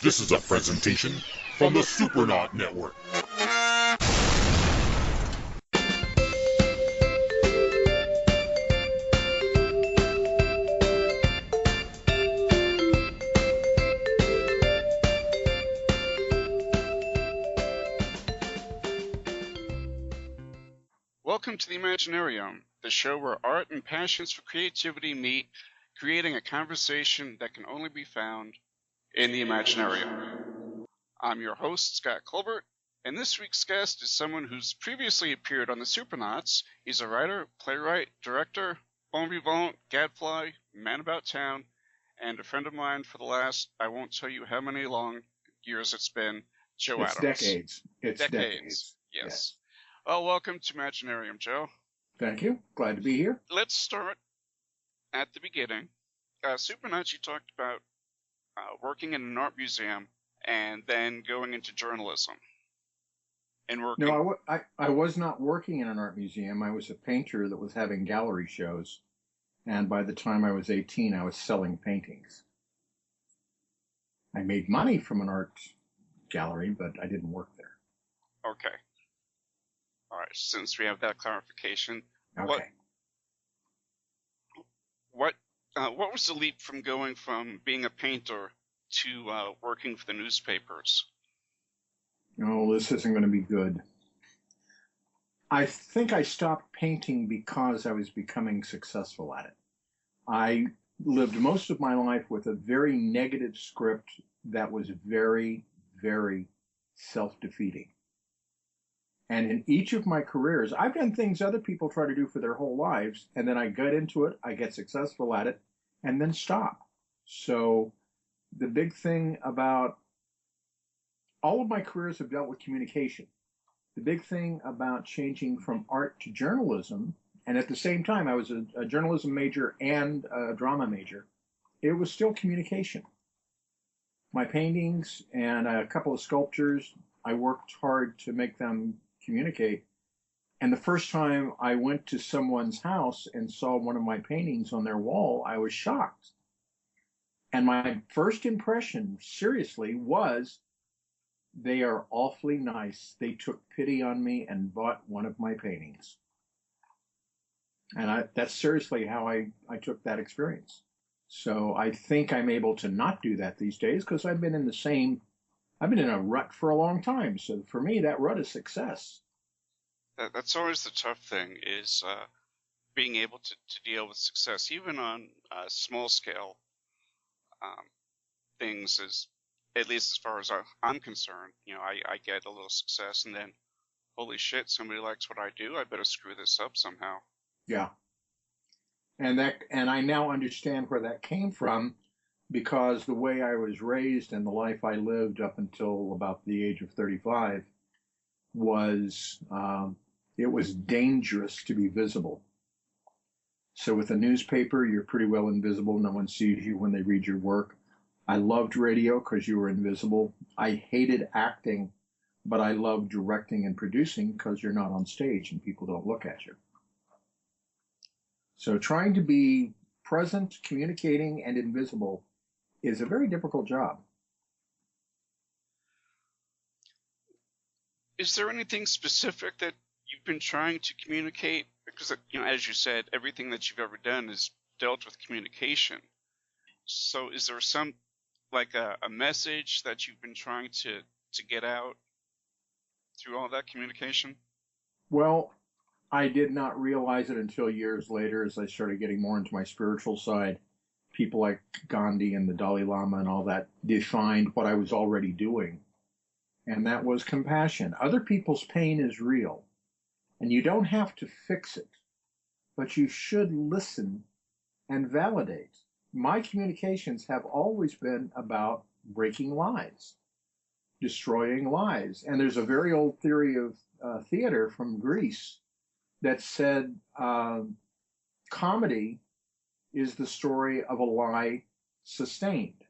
This is a presentation from the Supernaut Network. Welcome to the Imaginarium, the show where art and passions for creativity meet, creating a conversation that can only be found in the Imaginarium. I'm your host, Scott Colbert, and this week's guest is someone who's previously appeared on the Supernauts. He's a writer, playwright, director, bon vivant, gadfly, man about town, and a friend of mine for the last, I won't tell you how many long years it's been, Joe It's Adams. decades. It's decades. Yes. Well, welcome to Imaginarium, Joe. Thank you. Glad to be here. Let's start at the beginning. Supernauts, you talked about working in an art museum and then going into journalism. And working. No, I was not working in an art museum. I was a painter that was having gallery shows. And by the time I was 18, I was selling paintings. I made money from an art gallery, but I didn't work there. Okay. All right, since we have that clarification. Okay. What was the leap from going from being a painter to working for the newspapers? Oh, this isn't going to be good. I think I stopped painting because I was becoming successful at it. I lived most of my life with a very negative script that was very, very self-defeating. And in each of my careers, I've done things other people try to do for their whole lives, and then I get into it, I get successful at it, and then stop. So the big thing about all of my careers have dealt with communication. The big thing about changing from art to journalism, and at the same time I was a journalism major and a drama major, it was still communication. My paintings and a couple of sculptures, I worked hard to make them communicate. And the first time I went to someone's house and saw one of my paintings on their wall, I was shocked. And my first impression, seriously, was they are awfully nice. They took pity on me and bought one of my paintings. And that's seriously how I took that experience. So I think I'm able to not do that these days because I've been in a rut for a long time. So for me, that rut is success. That's always the tough thing, is being able to deal with success, even on small scale things, is, at least as far as I'm concerned. You know, I get a little success and then, holy shit, somebody likes what I do. I better screw this up somehow. Yeah. And I now understand where that came from, because the way I was raised and the life I lived up until about the age of 35 was, it was dangerous to be visible. So with a newspaper, you're pretty well invisible. No one sees you when they read your work. I loved radio because you were invisible. I hated acting, but I loved directing and producing because you're not on stage and people don't look at you. So trying to be present, communicating, and invisible is a very difficult job. Is there anything specific that you've been trying to communicate? Because, you know, as you said, everything that you've ever done is dealt with communication. So is there some, like a message that you've been trying to get out through all that communication? Well, I did not realize it until years later as I started getting more into my spiritual side. People like Gandhi and the Dalai Lama and all that defined what I was already doing. And that was compassion. Other people's pain is real. And you don't have to fix it, but you should listen and validate. My communications have always been about breaking lies, destroying lies. And there's a very old theory of theater from Greece that said comedy is the story of a lie sustained.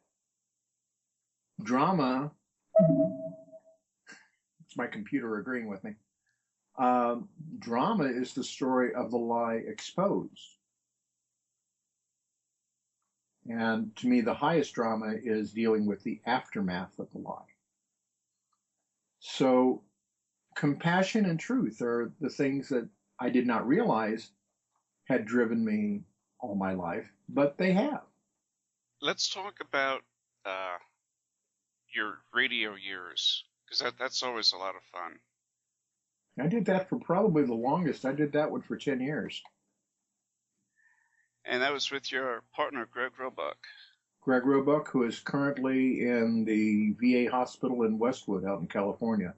Drama, it's my computer agreeing with me. Drama is the story of the lie exposed. And to me, the highest drama is dealing with the aftermath of the lie. So compassion and truth are the things that I did not realize had driven me all my life, but they have. Let's talk about your radio years, because that's always a lot of fun. I did that for probably the longest. I did that one for 10 years. And that was with your partner, Greg Roebuck. Greg Roebuck, who is currently in the VA hospital in Westwood out in California.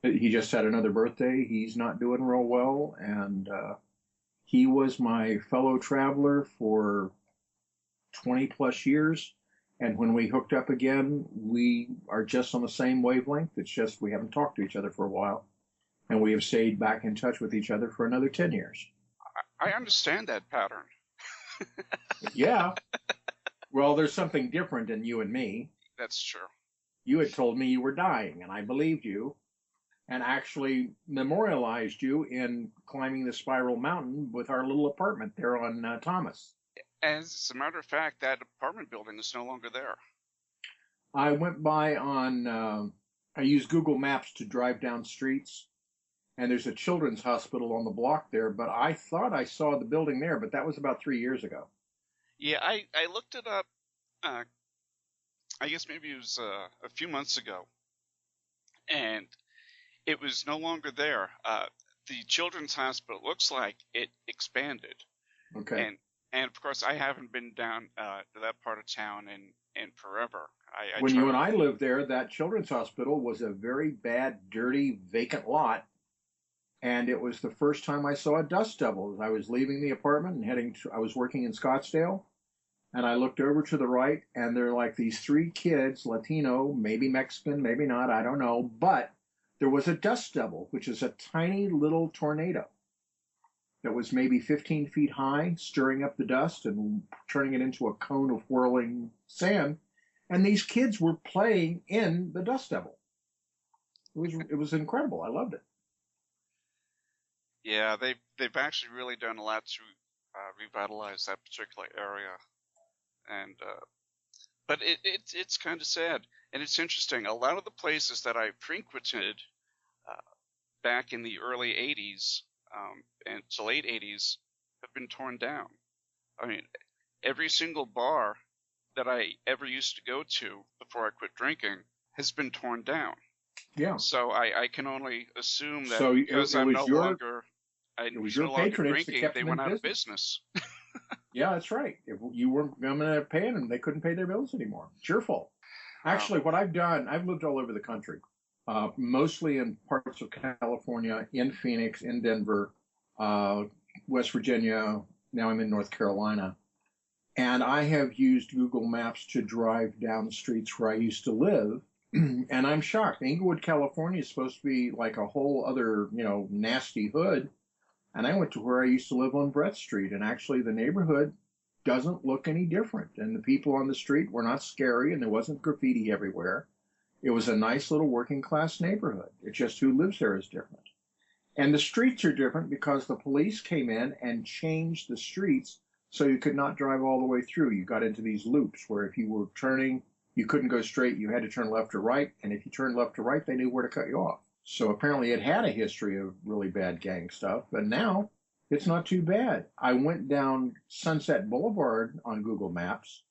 He just had another birthday. He's not doing real well, and he was my fellow traveler for 20 plus years. And when we hooked up again, we are just on the same wavelength. It's just we haven't talked to each other for a while. And we have stayed back in touch with each other for another 10 years. I understand that pattern. Yeah. Well, there's something different in you and me. That's true. You had told me you were dying, and I believed you, and actually memorialized you in climbing the Spiral Mountain with our little apartment there on Thomas. As a matter of fact, that apartment building is no longer there. I went by I used Google Maps to drive down streets, and there's a children's hospital on the block there, but I thought I saw the building there, but that was about 3 years ago. Yeah, I looked it up, I guess maybe it was a few months ago, and it was no longer there. The children's hospital looks like it expanded. Okay. And of course, I haven't been down to that part of town in forever. When you and I lived there, that children's hospital was a very bad, dirty, vacant lot. And it was the first time I saw a dust devil. I was leaving the apartment and I was working in Scottsdale. And I looked over to the right, and there are like these 3 kids, Latino, maybe Mexican, maybe not, I don't know. But there was a dust devil, which is a tiny little tornado that was maybe 15 feet high, stirring up the dust and turning it into a cone of whirling sand. And these kids were playing in the dust devil. It was incredible. I loved it. Yeah, they've actually really done a lot to revitalize that particular area, and but it's kind of sad, and it's interesting. A lot of the places that I frequented back in the early '80s and to late '80s have been torn down. I mean, every single bar that I ever used to go to before I quit drinking has been torn down. Yeah. So I can only assume that So because I'm no longer patronage drinking, they went out of business. Yeah, that's right. If you weren't going to pay them, they couldn't pay their bills anymore. It's your fault. Actually, what I've done, I've lived all over the country, mostly in parts of California, in Phoenix, in Denver, West Virginia. Now I'm in North Carolina. And I have used Google Maps to drive down the streets where I used to live. And I'm shocked. Inglewood, California is supposed to be like a whole other, nasty hood. And I went to where I used to live on Brett Street, and actually the neighborhood doesn't look any different. And the people on the street were not scary, and there wasn't graffiti everywhere. It was a nice little working class neighborhood. It's just who lives there is different. And the streets are different because the police came in and changed the streets so you could not drive all the way through. You got into these loops where if you were turning, you couldn't go straight, you had to turn left or right. And if you turned left or right, they knew where to cut you off. So apparently it had a history of really bad gang stuff, but now it's not too bad. I went down Sunset Boulevard on Google Maps,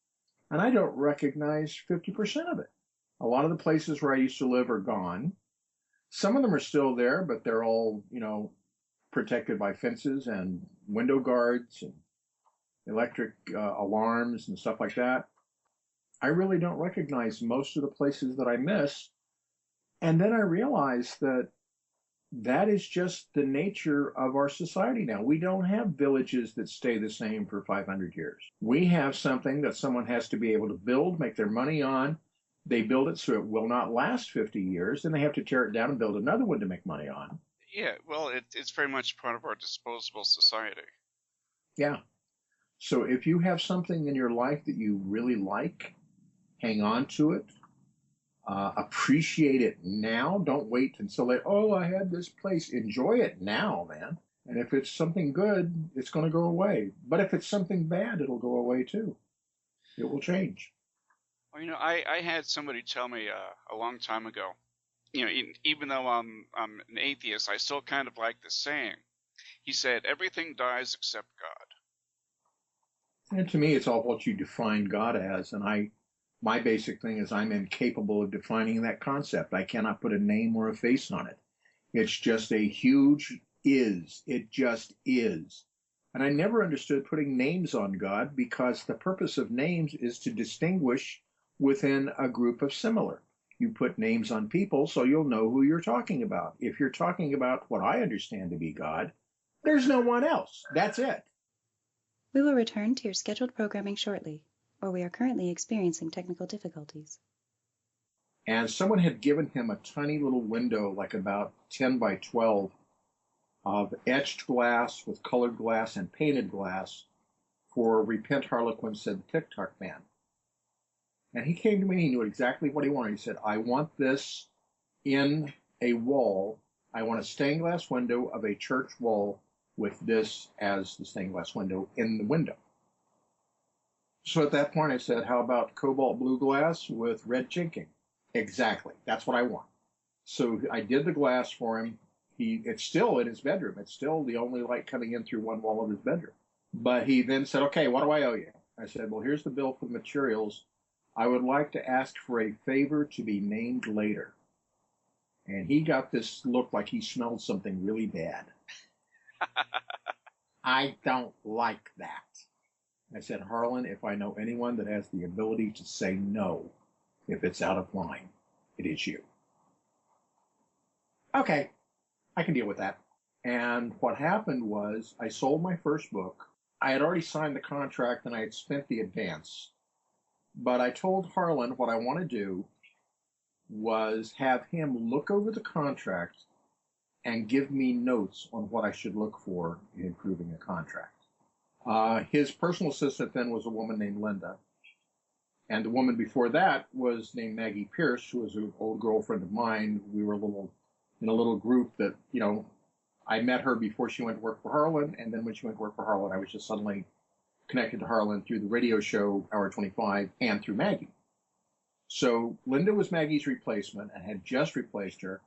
and I don't recognize 50% of it. A lot of the places where I used to live are gone. Some of them are still there, but they're all, protected by fences and window guards and electric alarms and stuff like that. I really don't recognize most of the places that I miss. And then I realized that is just the nature of our society now. We don't have villages that stay the same for 500 years. We have something that someone has to be able to build, make their money on. They build it so it will not last 50 years, then they have to tear it down and build another one to make money on. Yeah, well, it's very much part of our disposable society. Yeah. So if you have something in your life that you really like, hang on to it. Appreciate it now. Don't wait until I had this place. Enjoy it now, man. And if it's something good, it's going to go away. But if it's something bad, it'll go away too. It will change. Well, I had somebody tell me a long time ago, even though I'm an atheist, I still kind of like the saying. He said, everything dies except God. And to me, it's all what you define God as. And my basic thing is I'm incapable of defining that concept. I cannot put a name or a face on it. It's just a huge is. It just is. And I never understood putting names on God, because the purpose of names is to distinguish within a group of similar. You put names on people so you'll know who you're talking about. If you're talking about what I understand to be God, there's no one else. That's it. We will return to your scheduled programming shortly, or we are currently experiencing technical difficulties. And someone had given him a tiny little window, like about 10 by 12, of etched glass with colored glass and painted glass for Repent Harlequin Said the TikTok Man. And he came to me, he knew exactly what he wanted. He said, I want this in a wall. I want a stained glass window of a church wall with this as the stained glass window in the window. So at that point I said, how about cobalt blue glass with red chinking? Exactly. That's what I want. So I did the glass for him. It's still in his bedroom. It's still the only light coming in through one wall of his bedroom. But he then said, okay, what do I owe you? I said, well, here's the bill for the materials. I would like to ask for a favor to be named later. And he got this look like he smelled something really bad. I don't like that. I said, Harlan, if I know anyone that has the ability to say no, if it's out of line, it is you. Okay, I can deal with that. And what happened was I sold my first book. I had already signed the contract and I had spent the advance. But I told Harlan what I want to do was have him look over the contract and give me notes on what I should look for in improving a contract. His personal assistant then was a woman named Linda. And the woman before that was named Maggie Pierce, who was an old girlfriend of mine. We were in a little group that, I met her before she went to work for Harlan. And then when she went to work for Harlan, I was just suddenly connected to Harlan through the radio show, Hour 25, and through Maggie. So Linda was Maggie's replacement and had just replaced her.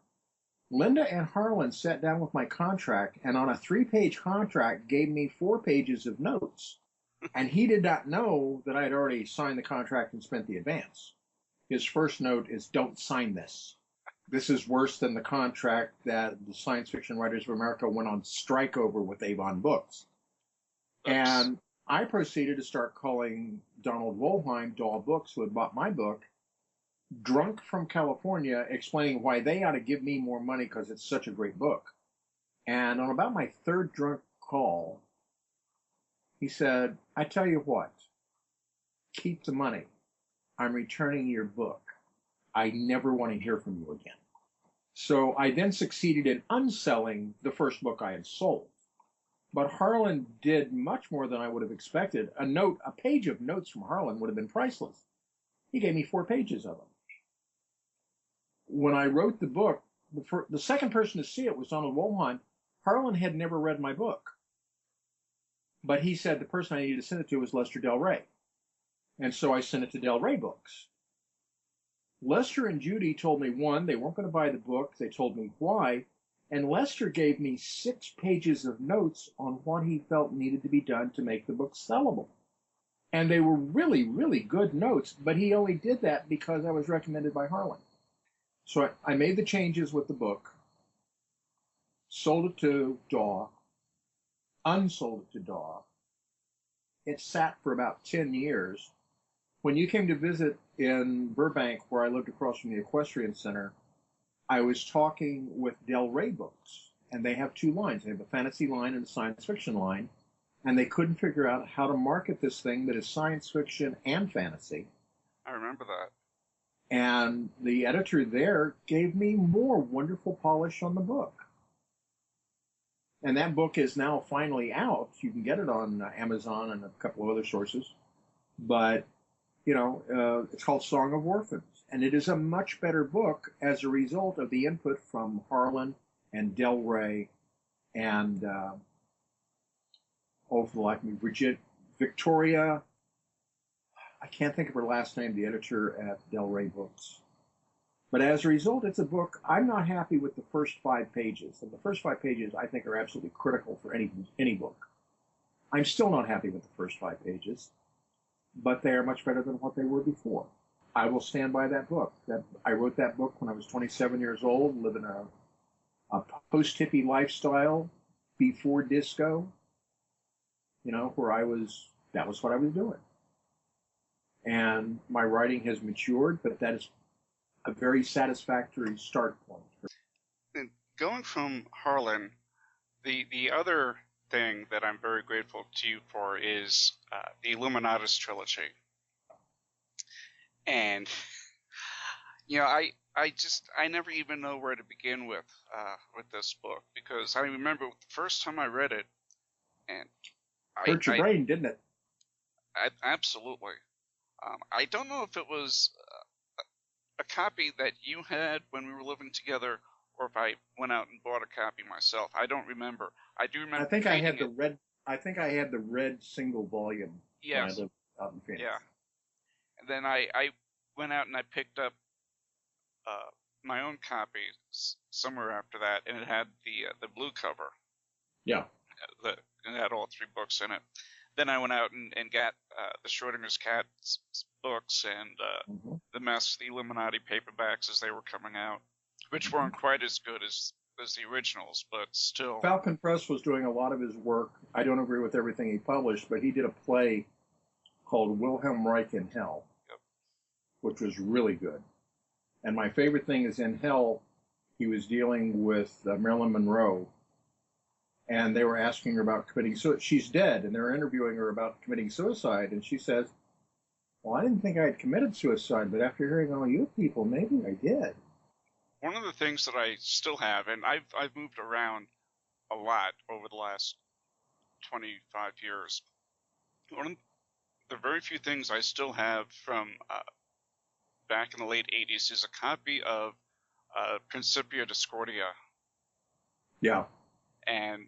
Linda and Harlan sat down with my contract, and on a 3-page contract gave me 4 pages of notes. And he did not know that I had already signed the contract and spent the advance. His first note is, don't sign this. This is worse than the contract that the Science Fiction Writers of America went on strike over with Avon Books. Oops. And I proceeded to start calling Donald Wollheim, Daw Books, who had bought my book, drunk from California, explaining why they ought to give me more money because it's such a great book. And on about my 3rd drunk call, he said, I tell you what, keep the money. I'm returning your book. I never want to hear from you again. So I then succeeded in unselling the first book I had sold. But Harlan did much more than I would have expected. A page of notes from Harlan would have been priceless. He gave me 4 pages of them. When I wrote the book, the second person to see it was Donald Wollheim. Harlan had never read my book. But he said the person I needed to send it to was Lester Del Rey. And so I sent it to Del Rey Books. Lester and Judy told me, one, they weren't going to buy the book. They told me why. And Lester gave me 6 pages of notes on what he felt needed to be done to make the book sellable. And they were really, really good notes, but he only did that because I was recommended by Harlan. So I made the changes with the book, sold it to Daw, unsold it to Daw. It sat for about 10 years. When you came to visit in Burbank, where I lived across from the Equestrian Center, I was talking with Del Rey Books, and they have 2 lines. They have a fantasy line and a science fiction line, and they couldn't figure out how to market this thing that is science fiction and fantasy. I remember that. And the editor there gave me more wonderful polish on the book. And that book is now finally out. You can get it on Amazon and a couple of other sources. But, it's called Song of Orphans. And it is a much better book as a result of the input from Harlan and Del Rey And for the life of me, Victoria, I can't think of her last name, the editor at Del Rey Books. But as a result, it's a book, I'm not happy with the first 5 pages. And the first 5 pages, I think, are absolutely critical for any book. I'm still not happy with the first 5 pages, but they are much better than what they were before. I will stand by that book. I wrote that book when I was 27 years old, living a post-hippie lifestyle before disco, where that was what I was doing. And my writing has matured, but that is a very satisfactory start point. And going from Harlan, the other thing that I'm very grateful to you for is the Illuminatus trilogy. And, I never even know where to begin with this book, because I remember the first time I read it, and hurt your brain, didn't it? Absolutely. I don't know if it was a copy that you had when we were living together, or if I went out and bought a copy myself. I don't remember. I do remember. I think I had the red. I think I had the red single volume. Yes. When I lived out in Phoenix. Yeah. And then I went out and I picked up my own copy somewhere after that, and it had the blue cover. Yeah. It had all 3 books in it. Then I went out and got the Schrodinger's Cat's books and the the Illuminati paperbacks as they were coming out, which weren't quite as good as the originals, but still. Falcon Press was doing a lot of his work. I don't agree with everything he published, but he did a play called Wilhelm Reich in Hell, which was really good. And my favorite thing is in Hell, he was dealing with Marilyn Monroe, and they were asking her about committing suicide. She's dead, and they're interviewing her about committing suicide, and she says, well, I didn't think I had committed suicide, but after hearing all you people, maybe I did. One of the things that I still have, and I've moved around a lot over the last 25 years, one of the very few things I still have from back in the late 80s is a copy of Principia Discordia. Yeah. And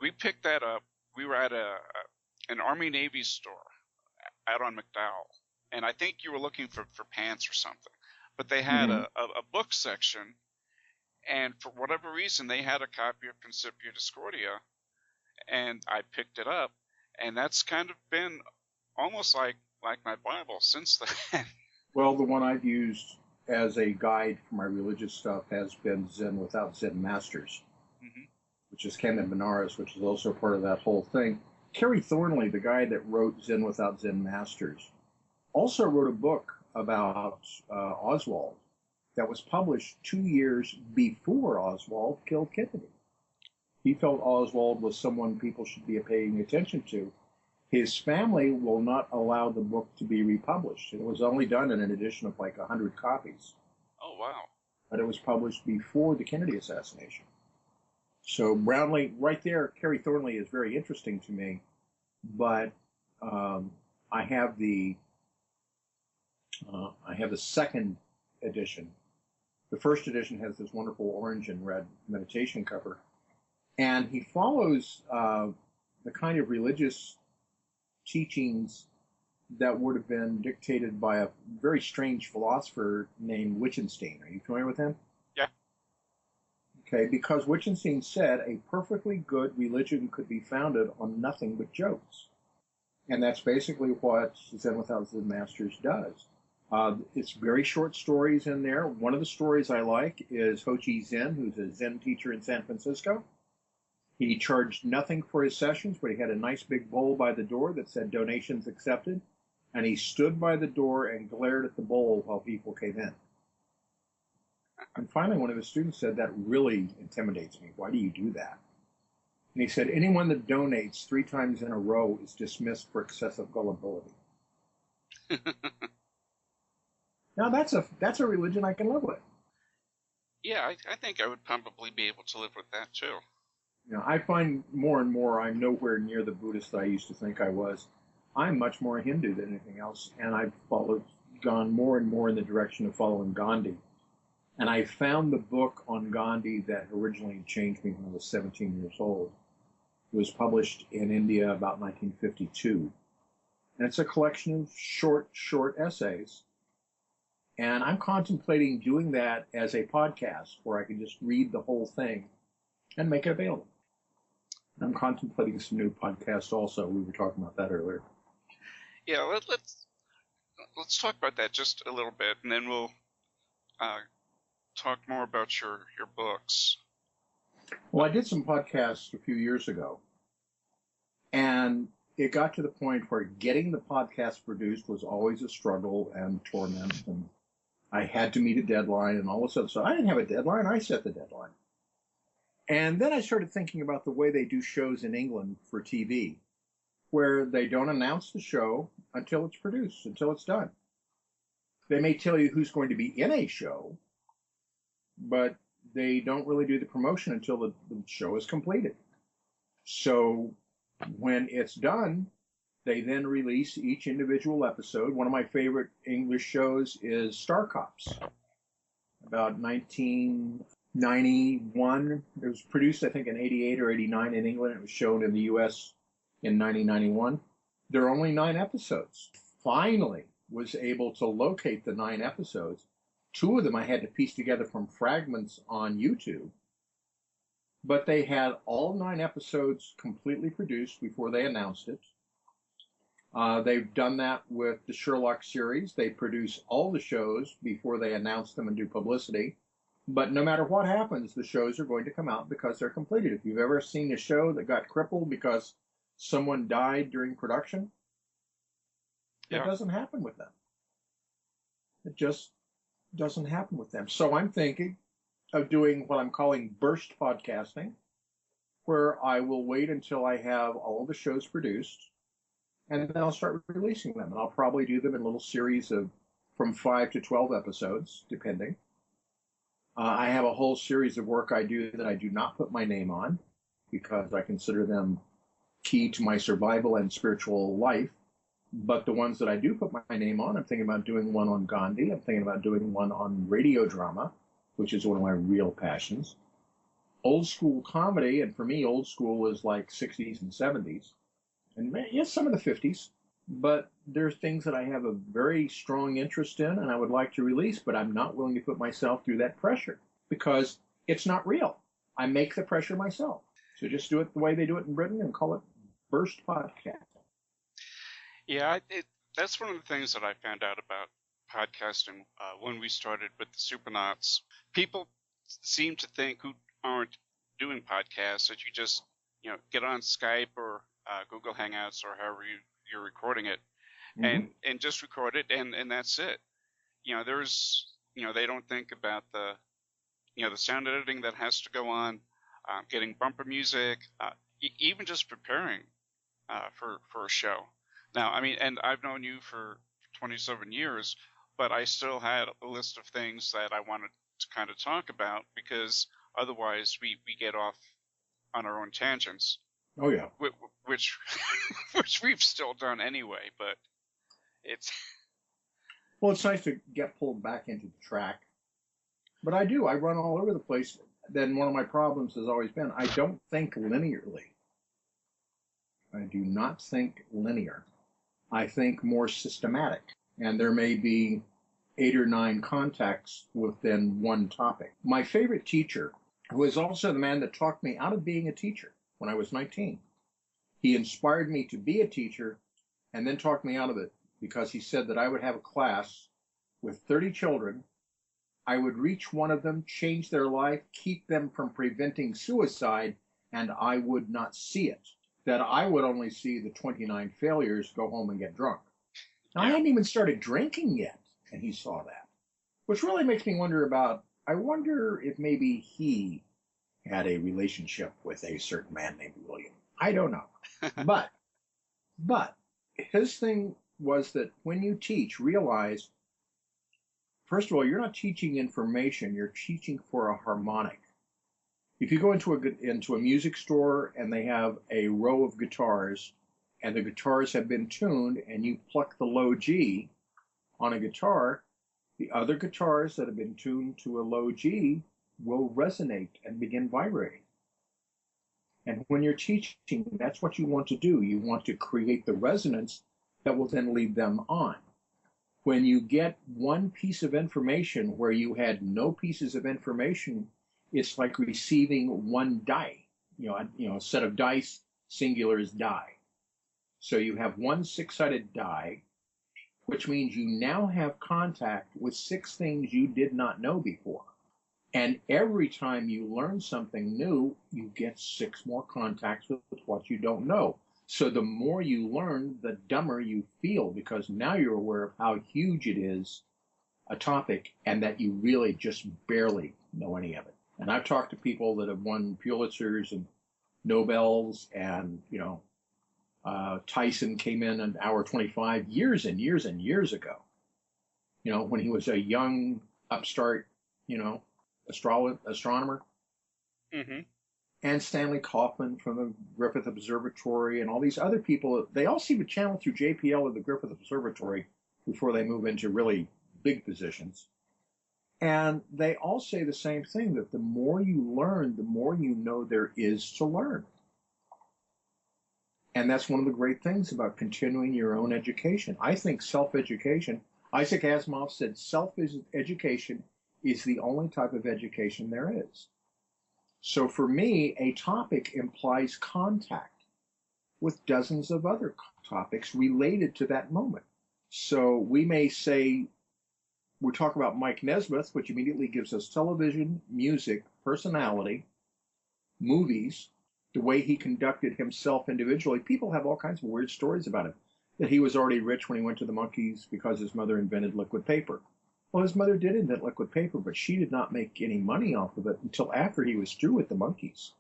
we picked that up. We were at an Army-Navy store out on McDowell, and I think you were looking for pants or something. But they had a book section, and for whatever reason, they had a copy of Principia Discordia, and I picked it up, and that's kind of been almost like my Bible since then. Well, the one I've used as a guide for my religious stuff has been Zen Without Zen Masters, which is Ken and Benares, which is also part of that whole thing. Kerry Thornley, the guy that wrote Zen Without Zen Masters, also wrote a book about Oswald that was published 2 years before Oswald killed Kennedy. He felt Oswald was someone people should be paying attention to. His family will not allow the book to be republished. It was only done in an edition of like 100 copies. Oh, wow. But it was published before the Kennedy assassination. So Brownlee, right there, Kerry Thornley is very interesting to me. But I have the second edition. The first edition has this wonderful orange and red meditation cover. And he follows the kind of religious teachings that would have been dictated by a very strange philosopher named Wittgenstein. Are you familiar with him? Yeah. Okay, because Wittgenstein said a perfectly good religion could be founded on nothing but jokes. And that's basically what Zen Without Zen Masters does. It's very short stories in there. One of the stories I like is Ho Chi Zen, who's a Zen teacher in San Francisco. He charged nothing for his sessions, but he had a nice big bowl by the door that said donations accepted. And he stood by the door and glared at the bowl while people came in. And finally, one of his students said, that really intimidates me. Why do you do that? And he said, anyone that donates 3 times in a row is dismissed for excessive gullibility. Now, that's a religion I can live with. Yeah, I think I would probably be able to live with that, too. You know, I find more and more I'm nowhere near the Buddhist I used to think I was. I'm much more a Hindu than anything else, and I've gone more and more in the direction of following Gandhi. And I found the book on Gandhi that originally changed me when I was 17 years old. It was published in India about 1952. And it's a collection of short essays. And I'm contemplating doing that as a podcast where I can just read the whole thing and make it available. I'm contemplating some new podcasts also. We were talking about that earlier. Yeah, let's talk about that just a little bit, and then we'll talk more about your books. Well, I did some podcasts a few years ago, and it got to the point where getting the podcast produced was always a struggle and torment, and I had to meet a deadline and all this other stuff. I didn't have a deadline. I set the deadline. And then I started thinking about the way they do shows in England for TV, where they don't announce the show until it's produced, until it's done. They may tell you who's going to be in a show, but they don't really do the promotion until the show is completed. So when it's done, they then release each individual episode. One of my favorite English shows is Star Cops. About 1991. It was produced, I think, in 88 or 89 in England. It was shown in the U.S. in 1991. There are only 9 episodes. Finally was able to locate the 9 episodes. 2 of them I had to piece together from fragments on YouTube. But they had all 9 episodes completely produced before they announced it. They've done that with the Sherlock series. They produce all the shows before they announce them and do publicity. But no matter what happens, the shows are going to come out because they're completed. If you've ever seen a show that got crippled because someone died during production, It doesn't happen with them. It just doesn't happen with them. So I'm thinking of doing what I'm calling burst podcasting, where I will wait until I have all the shows produced, and then I'll start releasing them. And I'll probably do them in little series of from 5 to 12 episodes, depending. I have a whole series of work I do that I do not put my name on because I consider them key to my survival and spiritual life. But the ones that I do put my name on, I'm thinking about doing one on Gandhi. I'm thinking about doing one on radio drama, which is one of my real passions. Old school comedy, and for me, old school is like 60s and 70s. And yes, some of the 50s. But there's things that I have a very strong interest in and I would like to release, but I'm not willing to put myself through that pressure because it's not real. I make the pressure myself. So just do it the way they do it in Britain and call it burst podcast. Yeah, that's one of the things that I found out about podcasting when we started with the Supernauts. People seem to think who aren't doing podcasts that you just, get on Skype or Google Hangouts or however you're recording it, and just record it, and that's it. They don't think about the sound editing that has to go on, getting bumper music, even just preparing for a show. Now, and I've known you for 27 years, but I still had a list of things that I wanted to kind of talk about because otherwise we get off on our own tangents. Oh yeah, which we've still done anyway, but it's it's nice to get pulled back into the track. But I run all over the place. Then one of my problems has always been I don't think linearly. I do not think linear. I think more systematic, and there may be 8 or 9 contexts within one topic. My favorite teacher, who is also the man that talked me out of being a teacher when I was 19, he inspired me to be a teacher and then talked me out of it because he said that I would have a class with 30 children. I would reach one of them, change their life, keep them from preventing suicide, and I would not see it. That I would only see the 29 failures, go home and get drunk. Now, I hadn't even started drinking yet, and he saw that. Which really makes me I wonder if maybe he had a relationship with a certain man named William. I don't know. But his thing was that when you teach, realize, first of all, you're not teaching information, you're teaching for a harmonic. If you go into a music store and they have a row of guitars and the guitars have been tuned and you pluck the low G on a guitar, The other guitars that have been tuned to a low G will resonate and begin vibrating. And when you're teaching, that's what you want to do. You want to create the resonance that will then lead them on. When you get one piece of information where you had no pieces of information, it's like receiving one die. A set of dice, singular is die. So you have one six-sided die, which means you now have contact with 6 things you did not know before. And every time you learn something new, you get 6 more contacts with what you don't know. So the more you learn, the dumber you feel, because now you're aware of how huge it is, a topic, and that you really just barely know any of it. And I've talked to people that have won Pulitzers and Nobels, and, Tyson came in an hour 25 years and years and years ago, when he was a young upstart, astronomer. Mm-hmm. And Stanley Kaufman from the Griffith Observatory and all these other people, they all seem to channel through JPL or the Griffith Observatory before they move into really big positions. And they all say the same thing, that the more you learn, the more you know there is to learn. And that's one of the great things about continuing your own education. I think self-education, Isaac Asimov said self-education is the only type of education there is. So for me, a topic implies contact with dozens of other topics related to that moment. So we may say, we talk about Mike Nesmith, which immediately gives us television, music, personality, movies, the way he conducted himself individually. People have all kinds of weird stories about him, that he was already rich when he went to the Monkees because his mother invented liquid paper. Well, his mother did invent liquid paper, but she did not make any money off of it until after he was through with the Monkees.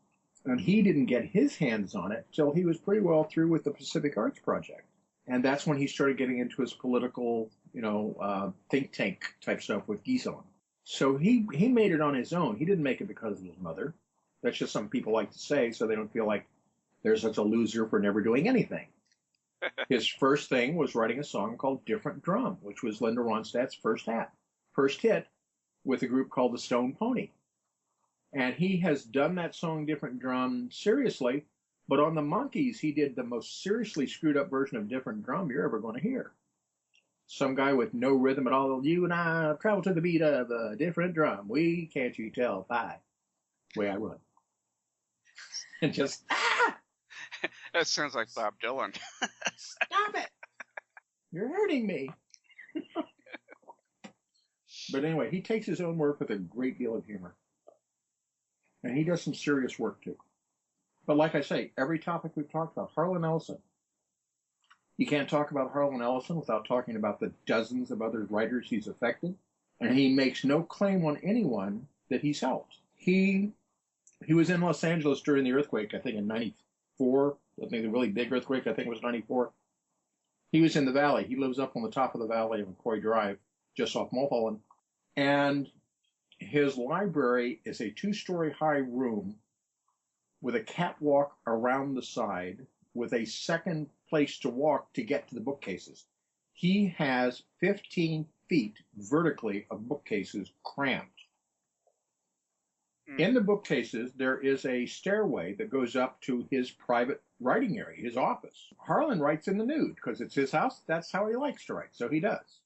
And he didn't get his hands on it till he was pretty well through with the Pacific Arts Project. And that's when he started getting into his political, think tank type stuff with Gison. So he made it on his own. He didn't make it because of his mother. That's just some people like to say, so they don't feel like they're such a loser for never doing anything. His first thing was writing a song called Different Drum, which was Linda Ronstadt's first hit with a group called the Stone Pony. And he has done that song Different Drum seriously, but on the Monkees, he did the most seriously screwed up version of Different Drum you're ever going to hear. Some guy with no rhythm at all. You and I travel to the beat of a different drum. We, can't you tell, by the way I run. And just, That sounds like Bob Dylan. Stop it! You're hurting me. But anyway, he takes his own work with a great deal of humor. And he does some serious work too. But like I say, every topic we've talked about, Harlan Ellison. You can't talk about Harlan Ellison without talking about the dozens of other writers he's affected. And he makes no claim on anyone that he's helped. He was in Los Angeles during the earthquake, I think in 94. I think the really big earthquake, I think it was 94. He was in the valley. He lives up on the top of the valley of McCoy Drive, just off Mulholland. And his library is a 2-story high room with a catwalk around the side with a second place to walk to get to the bookcases. He has 15 feet vertically of bookcases crammed. In the bookcases, there is a stairway that goes up to his private writing area, his office. Harlan writes in the nude because it's his house. That's how he likes to write, so he does.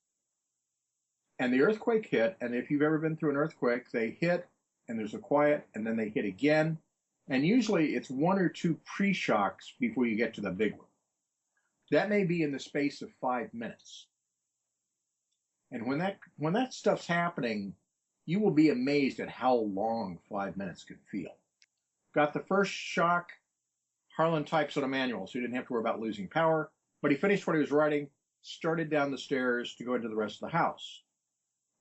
And the earthquake hit, and if you've ever been through an earthquake, they hit, and there's a quiet, and then they hit again. And usually it's 1 or 2 pre-shocks before you get to the big one. That may be in the space of 5 minutes. And when that stuff's happening, you will be amazed at how long 5 minutes can feel. Got the first shock, Harlan types on a manual, so he didn't have to worry about losing power, but he finished what he was writing, started down the stairs to go into the rest of the house.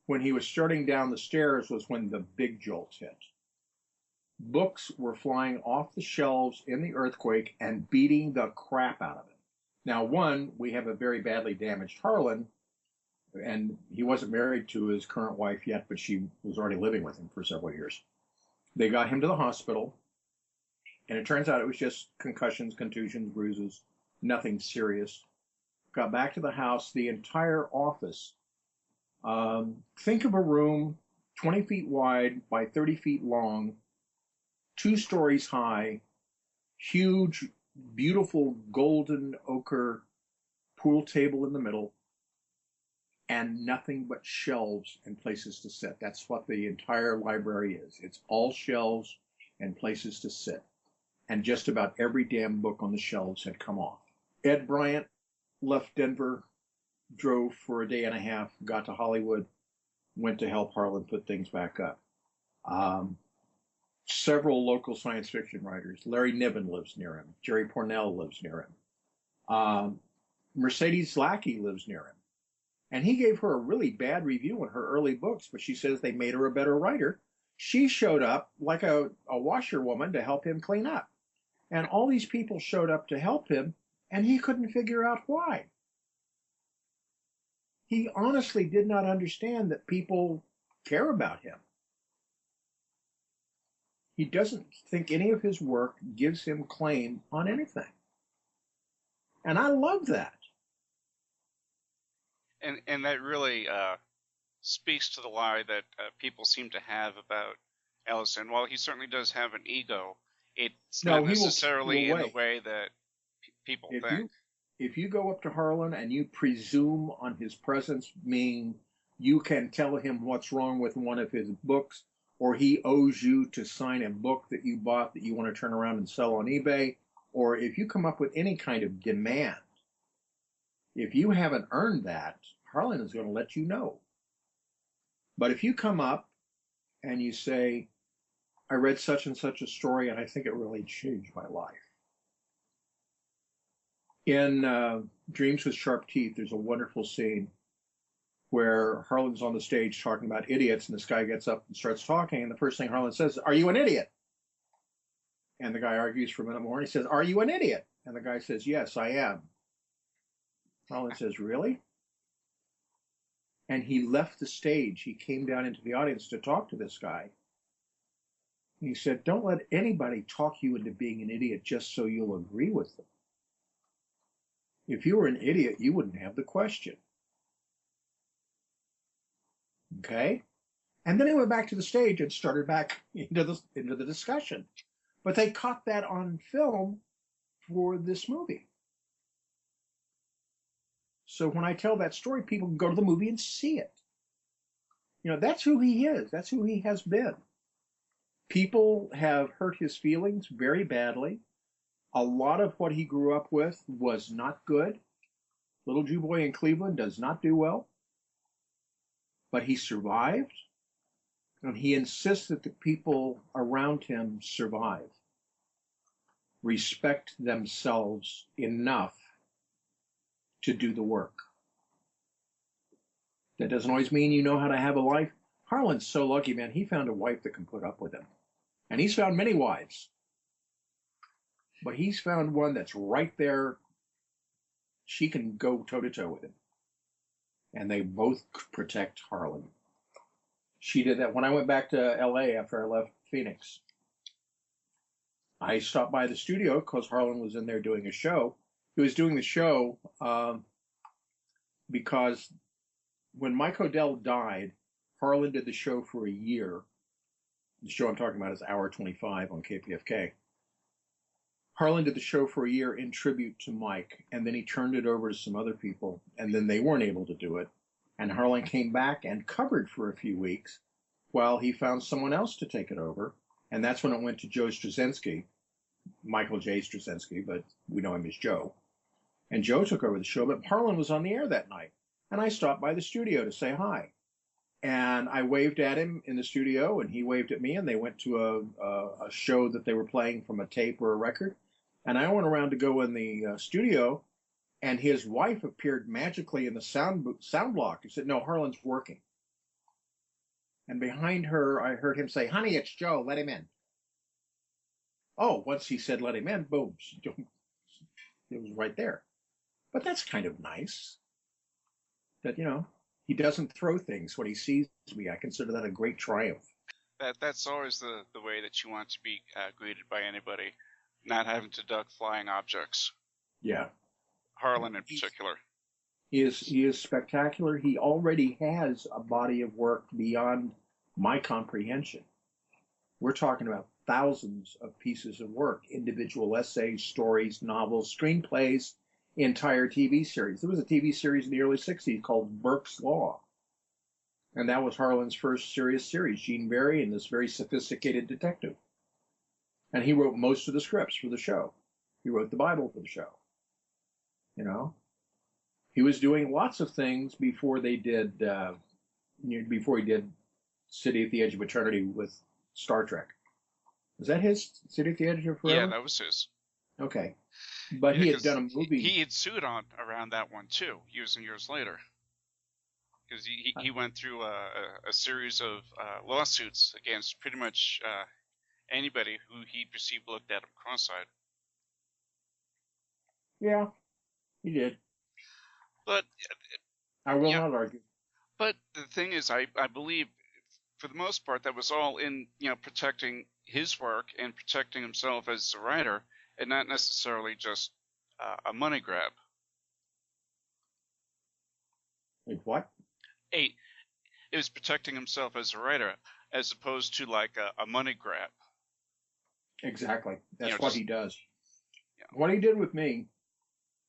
When he was starting down the stairs was when the big jolt hit. Books were flying off the shelves in the earthquake and beating the crap out of it. Now, one, we have a very badly damaged Harlan, and he wasn't married to his current wife yet, but she was already living with him for several years. They got him to the hospital, and it turns out it was just concussions, contusions, bruises, nothing serious. Got back to the house. The entire office Think of a room 20 feet wide by 30 feet long, 2 stories high, huge, beautiful golden ochre pool table in the middle, and nothing but shelves and places to sit. That's what the entire library is. It's all shelves and places to sit. And just about every damn book on the shelves had come off. Ed Bryant left Denver, drove for a day and a half, got to Hollywood, went to help Harlan put things back up. Several local science fiction writers. Larry Niven lives near him. Jerry Pournelle lives near him. Mercedes Lackey lives near him. And he gave her a really bad review on her early books, but she says they made her a better writer. She showed up like a washerwoman to help him clean up. And all these people showed up to help him, and he couldn't figure out why. He honestly did not understand that people care about him. He doesn't think any of his work gives him claim on anything. And I love that. And that really speaks to the lie that people seem to have about Ellison. While he certainly does have an ego, it's not necessarily in the way that people think. If you go up to Harlan and you presume on his presence, meaning you can tell him what's wrong with one of his books, or he owes you to sign a book that you bought that you want to turn around and sell on eBay, or if you come up with any kind of demand, if you haven't earned that, Harlan is going to let you know. But if you come up and you say, I read such and such a story and I think it really changed my life. In Dreams with Sharp Teeth, there's a wonderful scene where Harlan's on the stage talking about idiots, and this guy gets up and starts talking, and the first thing Harlan says, are you an idiot? And the guy argues for a minute more, and he says, are you an idiot? And the guy says, yes, I am. Harlan says, really? And he left the stage. He came down into the audience to talk to this guy. He said, don't let anybody talk you into being an idiot just so you'll agree with them. If you were an idiot, you wouldn't have the question. Okay? And then he went back to the stage and started back into the discussion. But they caught that on film for this movie. So when I tell that story, people can go to the movie and see it. You know, that's who he is. That's who he has been. People have hurt his feelings very badly. A lot of what he grew up with was not good. Little Jew boy in Cleveland does not do well. But he survived. And he insists that the people around him survive. Respect themselves enough to do the work. That doesn't always mean you know how to have a life. Harlan's so lucky, man. He found a wife that can put up with him. And he's found many wives. But he's found one that's right there. She can go toe-to-toe with him. And they both protect Harlan. She did that when I went back to LA after I left Phoenix. I stopped by the studio because Harlan was in there doing a show. He was doing the show because when Mike Odell died, Harlan did the show for a year. The show I'm talking about is Hour 25 on KPFK. Harlan did the show for a year in tribute to Mike, and then he turned it over to some other people, and then they weren't able to do it. And Harlan came back and covered for a few weeks while he found someone else to take it over. And that's when it went to Joe Straczynski, Michael J. Straczynski, but we know him as Joe. And Joe took over the show, but Harlan was on the air that night. And I stopped by the studio to say hi. And I waved at him in the studio, and he waved at me, and they went to a show that they were playing from a tape or a record. And I went around to go in the studio, and his wife appeared magically in the sound block. He said, no, Harlan's working. And behind her, I heard him say, honey, it's Joe, let him in. Oh, once he said, let him in, boom, it was right there. But that's kind of nice that, you know, he doesn't throw things when he sees me. I consider that a great triumph. That's always the way that you want to be greeted by anybody, not having to duck flying objects. Yeah. Harlan in particular. He is spectacular. He already has a body of work beyond my comprehension. We're talking about thousands of pieces of work, individual essays, stories, novels, screenplays, entire TV series. There was a TV series in the early 60s called Burke's Law. And that was Harlan's first serious series, Gene Barry and this very sophisticated detective. And he wrote most of the scripts for the show. He wrote the Bible for the show. You know, he was doing lots of things before they did, before he did City at the Edge of Eternity with Star Trek. Was that his, City at the Edge of Forever? Yeah, that was his. Okay. But Yeah, he had done a movie. He had sued on around that one too, years and years later. Because he went through a series of lawsuits against pretty much anybody who he perceived looked at him cross-eyed. Yeah, he did. But I will not argue. But the thing is, I believe, for the most part, that was all in protecting his work and protecting himself as a writer, and not necessarily just a money grab. Wait, what? It was protecting himself as a writer, as opposed to like a money grab. Exactly. That's what he does. Yeah. What he did with me,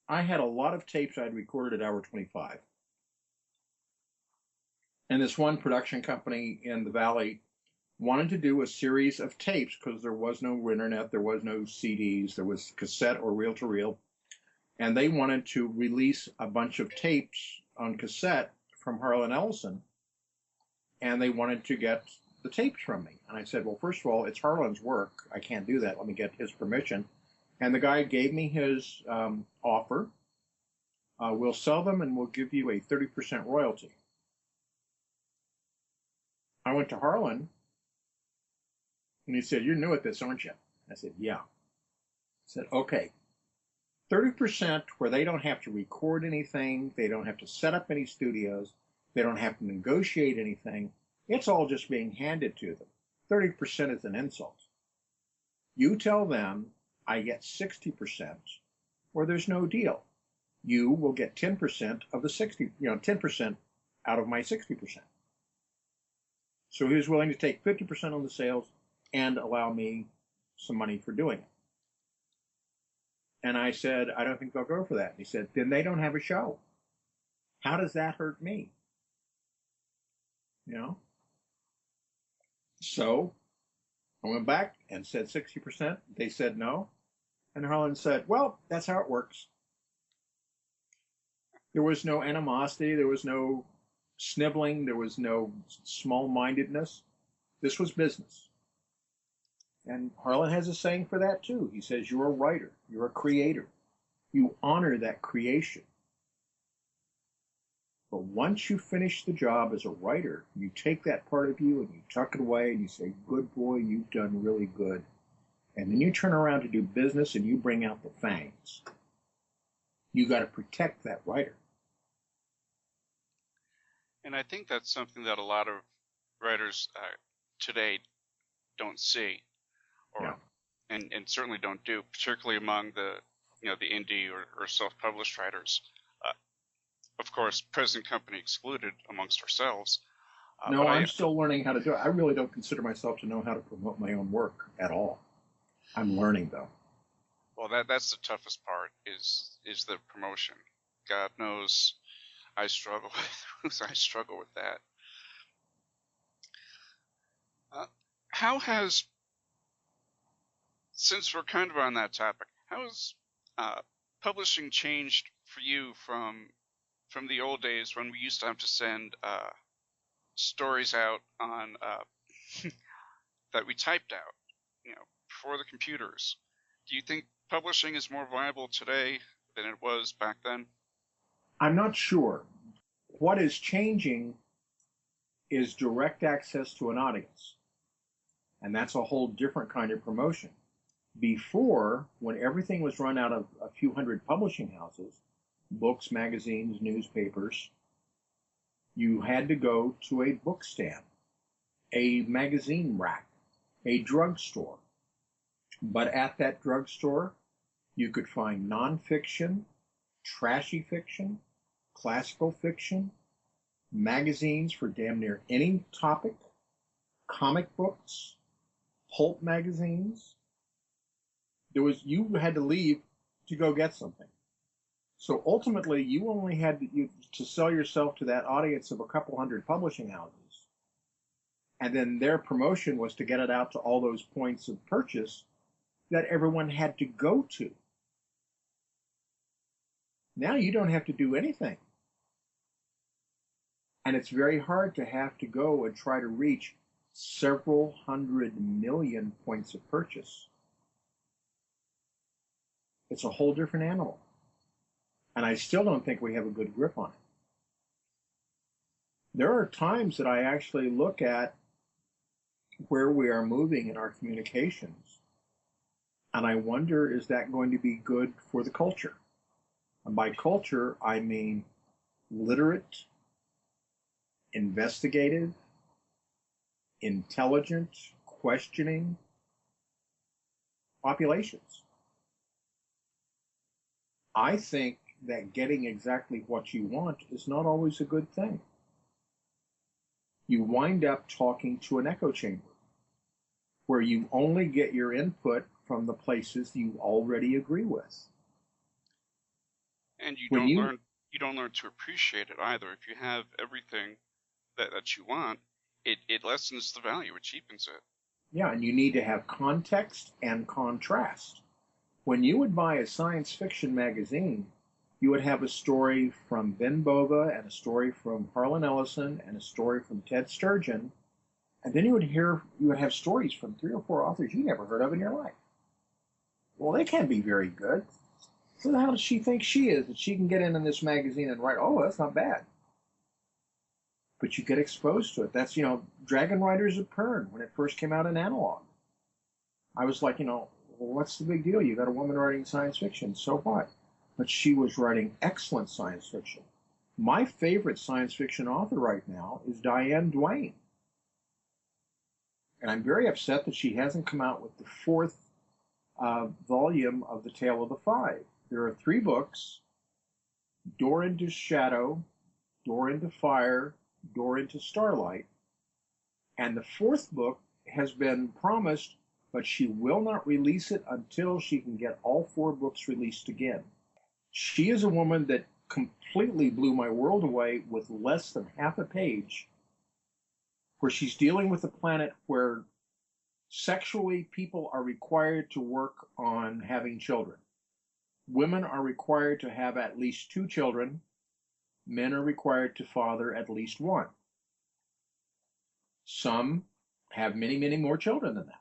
I had a lot of tapes I'd recorded at Hour 25. And this one production company in the Valley wanted to do a series of tapes because there was no internet, there was no CDs, there was cassette or reel-to-reel. And they wanted to release a bunch of tapes on cassette from Harlan Ellison, and they wanted to get the tapes from me. And I said, well, first of all, it's Harlan's work. I can't do that. Let me get his permission. And the guy gave me his offer. We'll sell them and we'll give you a 30% royalty. I went to Harlan, and he said, you're new at this, aren't you? I said, yeah. He said, okay. 30% where they don't have to record anything, they don't have to set up any studios, they don't have to negotiate anything. It's all just being handed to them. 30% is an insult. You tell them I get 60%, or there's no deal. You will get 10% of the 60, 10% out of my 60%. So he was willing to take 50% on the sales and allow me some money for doing it. And I said, I don't think they'll go for that. And he said, then they don't have a show. How does that hurt me? So I went back and said 60%. They said no. And Harlan said, well, that's how it works. There was no animosity. There was no sniveling. There was no small-mindedness. This was business. And Harlan has a saying for that, too. He says, you're a writer. You're a creator. You honor that creation. But once you finish the job as a writer, you take that part of you and you tuck it away and you say, good boy, you've done really good. And then you turn around to do business and you bring out the fangs. You got to protect that writer. And I think that's something that a lot of writers today don't see, or and certainly don't do, particularly among the the indie or self-published writers. Of course, present company excluded amongst ourselves. No, I'm still learning how to do it. I really don't consider myself to know how to promote my own work at all. I'm learning, though. Well, that's the toughest part is the promotion. God knows I struggle with that. How has, since we're kind of on that topic, how has publishing changed for you from the old days when we used to have to send stories out on that we typed out, before the computers? Do you think publishing is more viable today than it was back then? I'm not sure. What is changing is direct access to an audience. And that's a whole different kind of promotion. Before, when everything was run out of a few hundred publishing houses, books, magazines, newspapers, you had to go to a book stand, a magazine rack, a drugstore. But at that drugstore, you could find nonfiction, trashy fiction, classical fiction, magazines for damn near any topic, comic books, pulp magazines. You had to leave to go get something. So ultimately, you only had to sell yourself to that audience of a couple hundred publishing houses. And then their promotion was to get it out to all those points of purchase that everyone had to go to. Now you don't have to do anything. And it's very hard to have to go and try to reach several 100 million points of purchase. It's a whole different animal. And I still don't think we have a good grip on it. There are times that I actually look at where we are moving in our communications, and I wonder, is that going to be good for the culture? And by culture, I mean literate, investigative, intelligent, questioning populations. I think that getting exactly what you want is not always a good thing. You wind up talking to an echo chamber where you only get your input from the places you already agree with. And you don't learn to appreciate it either. If you have everything that you want, it lessens the value, it cheapens it. Yeah, and you need to have context and contrast. When you would buy a science fiction magazine, you would have a story from Ben Bova and a story from Harlan Ellison and a story from Ted Sturgeon, and then you would have stories from 3 or 4 authors you never heard of in your life. Well, they can't be very good. So how does she think she is that she can get in this magazine and write, oh, that's not bad? But you get exposed to it. That's, Dragon Riders of Pern, when it first came out in analog. I was like, well, what's the big deal? You got a woman writing science fiction, so what? But she was writing excellent science fiction. My favorite science fiction author right now is Diane Duane. And I'm very upset that she hasn't come out with the 4th volume of The Tale of the Five. There are 3 books: Door into Shadow, Door into Fire, Door into Starlight. And the 4th book has been promised, but she will not release it until she can get all 4 books released again. She is a woman that completely blew my world away with less than half a page, where she's dealing with a planet where sexually people are required to work on having children. Women are required to have at least 2 children. Men are required to father at least 1. Some have many, many more children than that.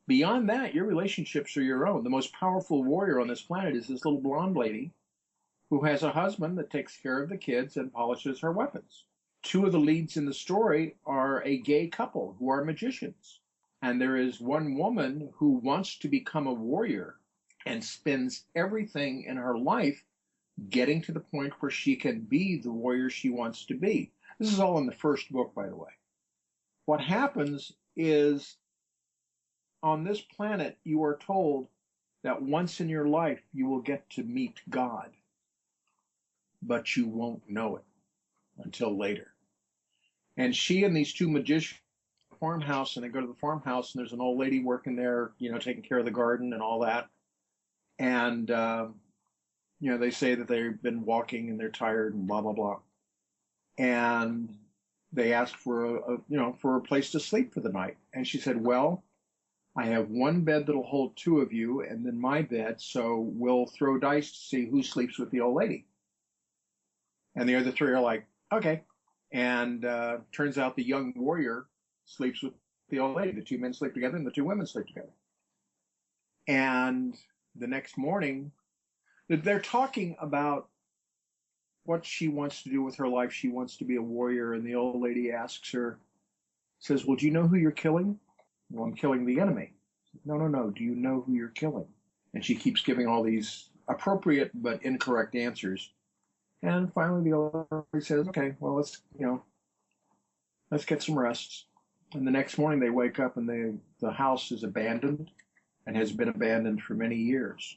Beyond that, your relationships are your own. The most powerful warrior on this planet is this little blonde lady who has a husband that takes care of the kids and polishes her weapons. 2 of the leads in the story are a gay couple who are magicians. And there is one woman who wants to become a warrior and spends everything in her life getting to the point where she can be the warrior she wants to be. This is all in the 1st book, by the way. What happens is, on this planet, you are told that once in your life you will get to meet God, but you won't know it until later. And she and these 2 magicians at the farmhouse, and they go to the farmhouse, and there's an old lady working there, taking care of the garden and all that. And, they say that they've been walking and they're tired and blah, blah, blah. And they ask for a place to sleep for the night. And she said, well, I have 1 bed that'll hold 2 of you, and then my bed, so we'll throw dice to see who sleeps with the old lady. And the other 3 are like, okay. And turns out the young warrior sleeps with the old lady. The 2 men sleep together, and the 2 women sleep together. And the next morning, they're talking about what she wants to do with her life. She wants to be a warrior, and the old lady asks her, says, well, do you know who you're killing? Well, I'm killing the enemy. No. Do you know who you're killing? And she keeps giving all these appropriate but incorrect answers. And finally the old lady says, okay, well, let's get some rest. And the next morning they wake up and the house is abandoned and has been abandoned for many years.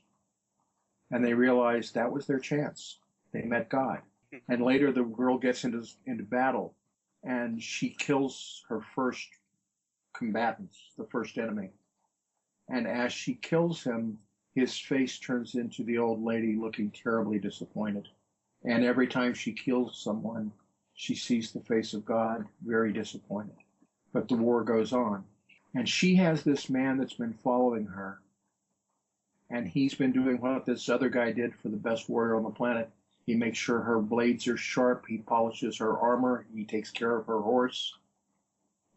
And they realize that was their chance. They met God. And later the girl gets into battle, and she kills her first combatant, the first enemy. And as she kills him, his face turns into the old lady looking terribly disappointed. And every time she kills someone, she sees the face of God, very disappointed. But the war goes on. And she has this man that's been following her. And he's been doing what this other guy did for the best warrior on the planet. He makes sure her blades are sharp. He polishes her armor. He takes care of her horse.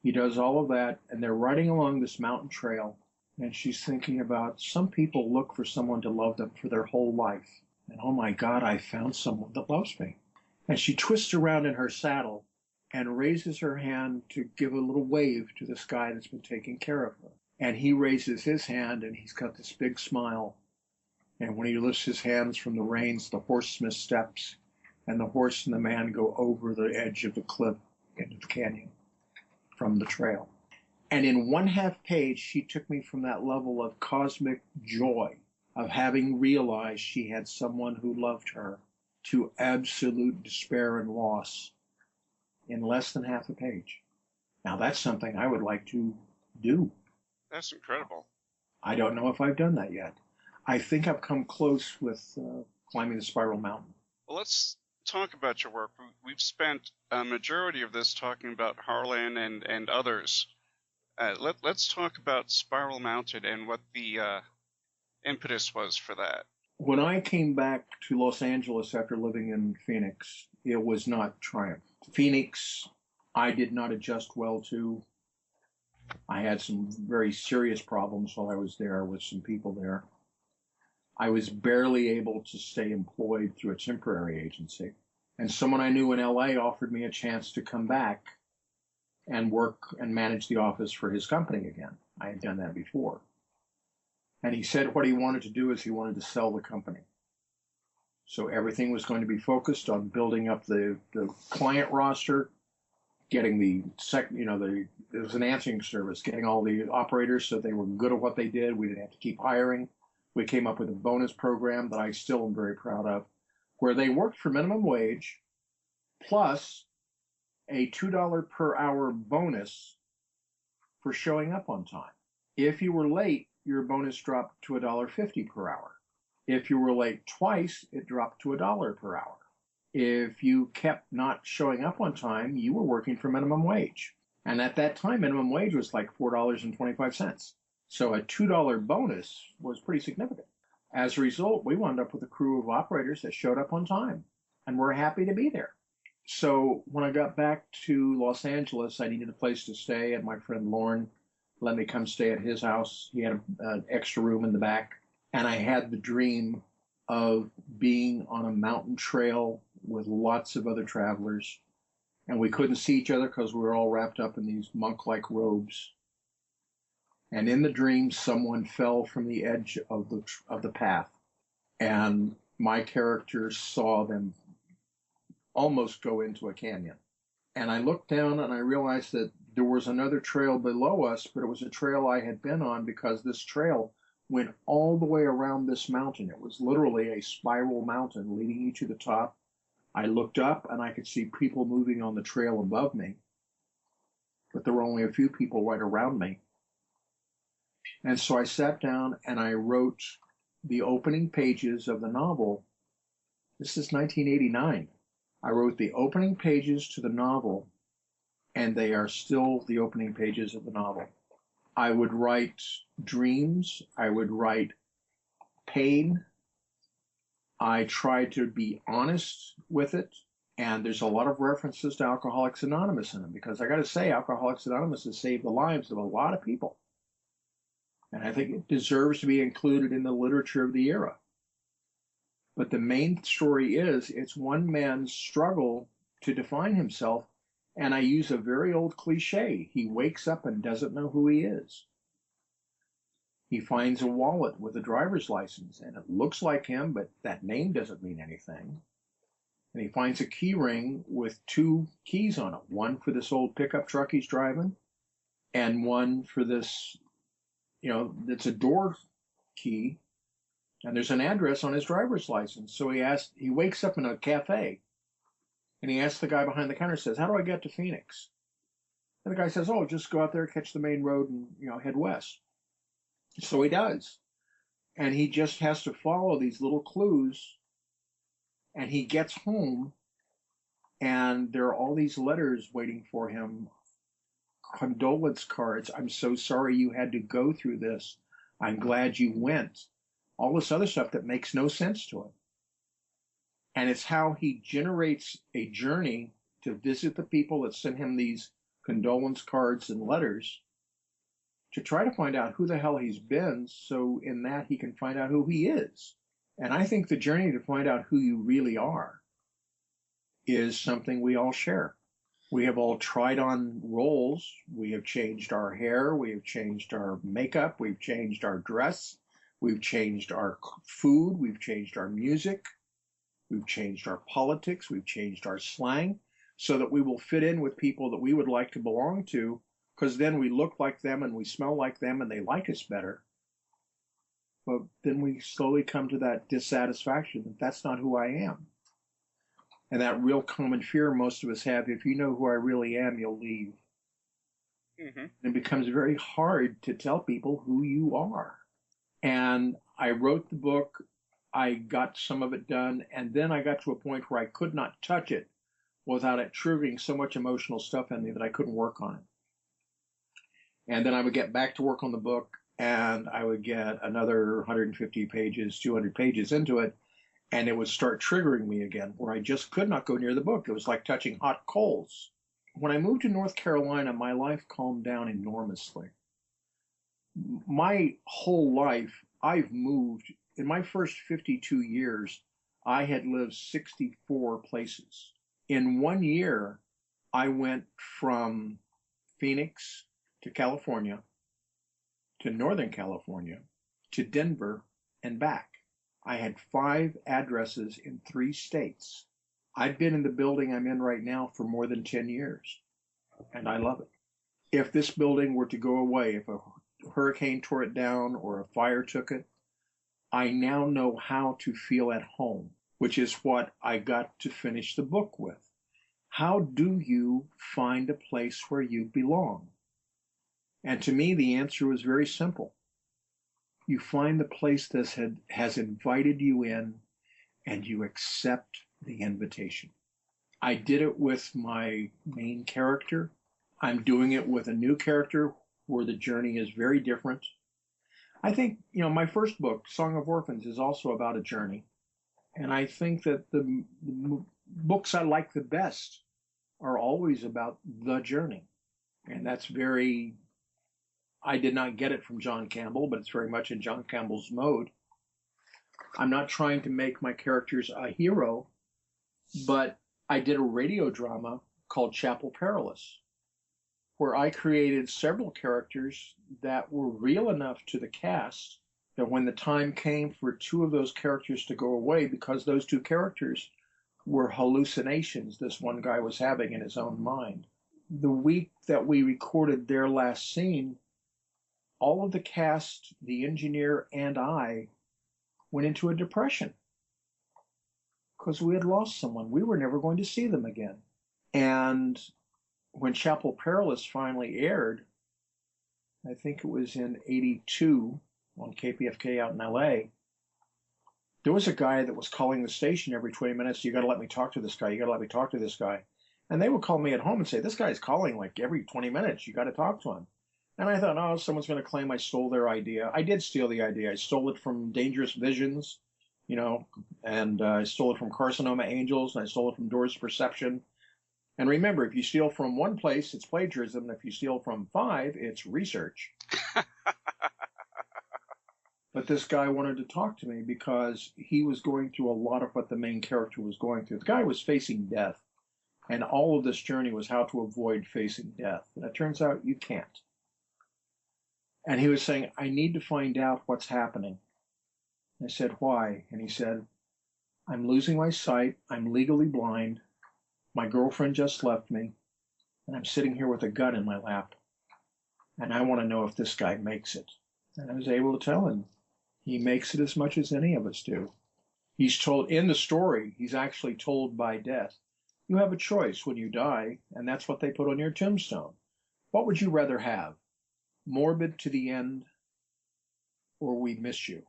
He does all of that. And they're riding along this mountain trail. And she's thinking about, some people look for someone to love them for their whole life. And oh my God, I found someone that loves me. And she twists around in her saddle and raises her hand to give a little wave to this guy that's been taking care of her. And he raises his hand, and he's got this big smile. And when he lifts his hands from the reins, the horse missteps, and the horse and the man go over the edge of the cliff into the canyon from the trail. And in 1/2 page, she took me from that level of cosmic joy of having realized she had someone who loved her to absolute despair and loss in less than 1/2 page. Now, that's something I would like to do. That's incredible. I don't know if I've done that yet. I think I've come close with climbing the Spiral Mountain. Well, let's talk about your work. We've spent a majority of this talking about Harlan and others. Let's talk about Spiral Mountain and what the impetus was for that. When I came back to Los Angeles after living in Phoenix, it was not triumph. Phoenix, I did not adjust well to. I had some very serious problems while I was there with some people there. I was barely able to stay employed through a temporary agency. And someone I knew in LA offered me a chance to come back and work and manage the office for his company again. I had done that before. And he said what he wanted to do is he wanted to sell the company. So everything was going to be focused on building up the client roster, getting it was an answering service, getting all the operators so they were good at what they did. We didn't have to keep hiring. We came up with a bonus program that I still am very proud of, where they worked for minimum wage plus a $2 per hour bonus for showing up on time. If you were late, your bonus dropped to $1.50 per hour. If you were late twice, it dropped to $1 per hour. If you kept not showing up on time, you were working for minimum wage. And at that time, minimum wage was like $4.25. So a $2 bonus was pretty significant. As a result, we wound up with a crew of operators that showed up on time, and we're happy to be there. So when I got back to Los Angeles, I needed a place to stay, and my friend Lorne let me come stay at his house. He had an extra room in the back, and I had the dream of being on a mountain trail with lots of other travelers, and we couldn't see each other because we were all wrapped up in these monk-like robes. And in the dream, someone fell from the edge of the path, and my character saw them almost go into a canyon. And I looked down and I realized that there was another trail below us, but it was a trail I had been on because this trail went all the way around this mountain. It was literally a spiral mountain leading you to the top. I looked up and I could see people moving on the trail above me, but there were only a few people right around me. And so I sat down and I wrote the opening pages of the novel. This is 1989. I wrote the opening pages to the novel, and they are still the opening pages of the novel. I would write dreams. I would write pain. I tried to be honest with it. And there's a lot of references to Alcoholics Anonymous in them, because I got to say, Alcoholics Anonymous has saved the lives of a lot of people. And I think it deserves to be included in the literature of the era. But the main story is, it's one man's struggle to define himself. And I use a very old cliche. He wakes up and doesn't know who he is. He finds a wallet with a driver's license, and it looks like him, but that name doesn't mean anything. And he finds a key ring with 2 keys on it, one for this old pickup truck he's driving, and one for this, it's a door key And there's an address on his driver's license. So he wakes up in a cafe and he asks the guy behind the counter, says, "How do I get to Phoenix?" And the guy says, "Oh, just go out there, catch the main road and, head west." So he does. And he just has to follow these little clues. And he gets home and there are all these letters waiting for him, condolence cards. "I'm so sorry you had to go through this. I'm glad you went." All this other stuff that makes no sense to him. And it's how he generates a journey to visit the people that sent him these condolence cards and letters to try to find out who the hell he's been, so in that he can find out who he is. And I think the journey to find out who you really are is something we all share. We have all tried on roles. We have changed our hair. We have changed our makeup. We've changed our dress. We've changed our food. We've changed our music. We've changed our politics. We've changed our slang so that we will fit in with people that we would like to belong to, because then we look like them and we smell like them and they like us better. But then we slowly come to that dissatisfaction that that's not who I am. And that real common fear most of us have: if you know who I really am, you'll leave. Mm-hmm. It becomes very hard to tell people who you are. And I wrote the book, I got some of it done, and then I got to a point where I could not touch it without it triggering so much emotional stuff in me that I couldn't work on it. And then I would get back to work on the book, and I would get another 150 pages, 200 pages into it, and it would start triggering me again, where I just could not go near the book. It was like touching hot coals. When I moved to North Carolina, my life calmed down enormously. My whole life, I've moved. In my first 52 years, I had lived 64 places. In 1 year, I went from Phoenix to California, to Northern California, to Denver, and back. I had 5 addresses in 3 states. I've been in the building I'm in right now for more than 10 years, and I love it. If this building were to go away, if a hurricane tore it down or a fire took it, I now know how to feel at home, which is what I got to finish the book with. How do you find a place where you belong? And to me, the answer was very simple. You find the place that has invited you in, and you accept the invitation. I did it with my main character. I'm doing it with a new character where the journey is very different. I think, my first book, Song of Orphans, is also about a journey. And I think that the books I like the best are always about the journey. And that's I did not get it from John Campbell, but it's very much in John Campbell's mode. I'm not trying to make my characters a hero, but I did a radio drama called Chapel Perilous, where I created several characters that were real enough to the cast that when the time came for 2 of those characters to go away, because those 2 characters were hallucinations this one guy was having in his own mind. The week that we recorded their last scene, all of the cast, the engineer, and I went into a depression because we had lost someone. We were never going to see them again. And when Chapel Perilous finally aired, I think it was in '82 on KPFK out in LA, there was a guy that was calling the station every 20 minutes. "You got to let me talk to this guy. You got to let me talk to this guy." And they would call me at home and say, "This guy's calling like every 20 minutes. You got to talk to him." And I thought, oh, someone's going to claim I stole their idea. I did steal the idea. I stole it from Dangerous Visions, and I stole it from Carcinoma Angels, and I stole it from Doors Perception. And remember, if you steal from one place, it's plagiarism. If you steal from 5, it's research. But this guy wanted to talk to me because he was going through a lot of what the main character was going through. The guy was facing death, and all of this journey was how to avoid facing death. And it turns out you can't. And he was saying, "I need to find out what's happening." I said, "Why?" And he said, "I'm losing my sight. I'm legally blind. My girlfriend just left me. And I'm sitting here with a gun in my lap. And I want to know if this guy makes it." And I was able to tell him He makes it as much as any of us do. He's told, in the story, he's actually told by death, you have a choice when you die, and that's what they put on your tombstone. What would you rather have? Morbid to the end, or we miss you?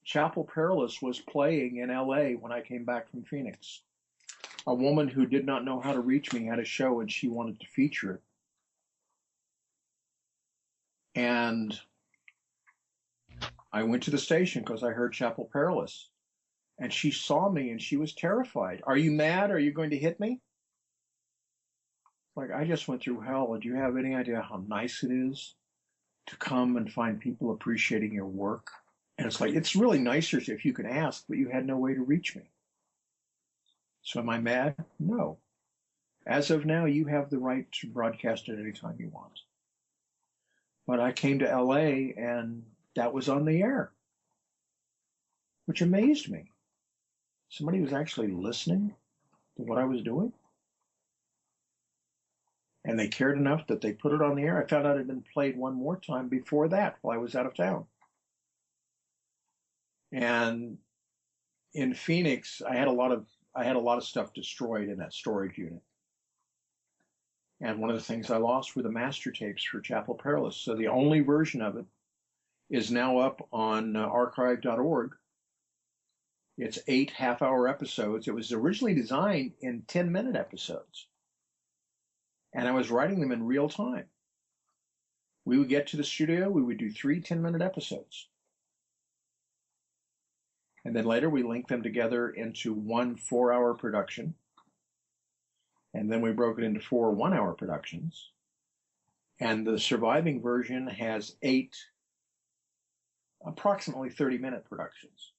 Chapel Perilous was playing in LA when I came back from Phoenix. A woman who did not know how to reach me had a show and she wanted to feature it. And I went to the station because I heard Chapel Perilous. And she saw me and she was terrified. Are you mad? Are you going to hit me? Like, I just went through hell. And do you have any idea how nice it is to come and find people appreciating your work? And it's like, it's really nicer if you can ask, but you had no way to reach me. So am I mad? No. As of now, you have the right to broadcast it any time you want. But I came to LA and that was on the air, which amazed me. Somebody was actually listening to what I was doing. And they cared enough that they put it on the air. I found out it had been played one more time before that while I was out of town. And in Phoenix, I had a lot of stuff destroyed in that storage unit. And one of the things I lost were the master tapes for Chapel Perilous. So the only version of it is now up on archive.org. It's 8 half-hour episodes. It was originally designed in 10-minute episodes. And I was writing them in real time. We would get to the studio, we would do 3 10-minute episodes. And then later we linked them together into one 4-hour production. And then we broke it into 4 one-hour productions. And the surviving version has 8 approximately 30-minute productions.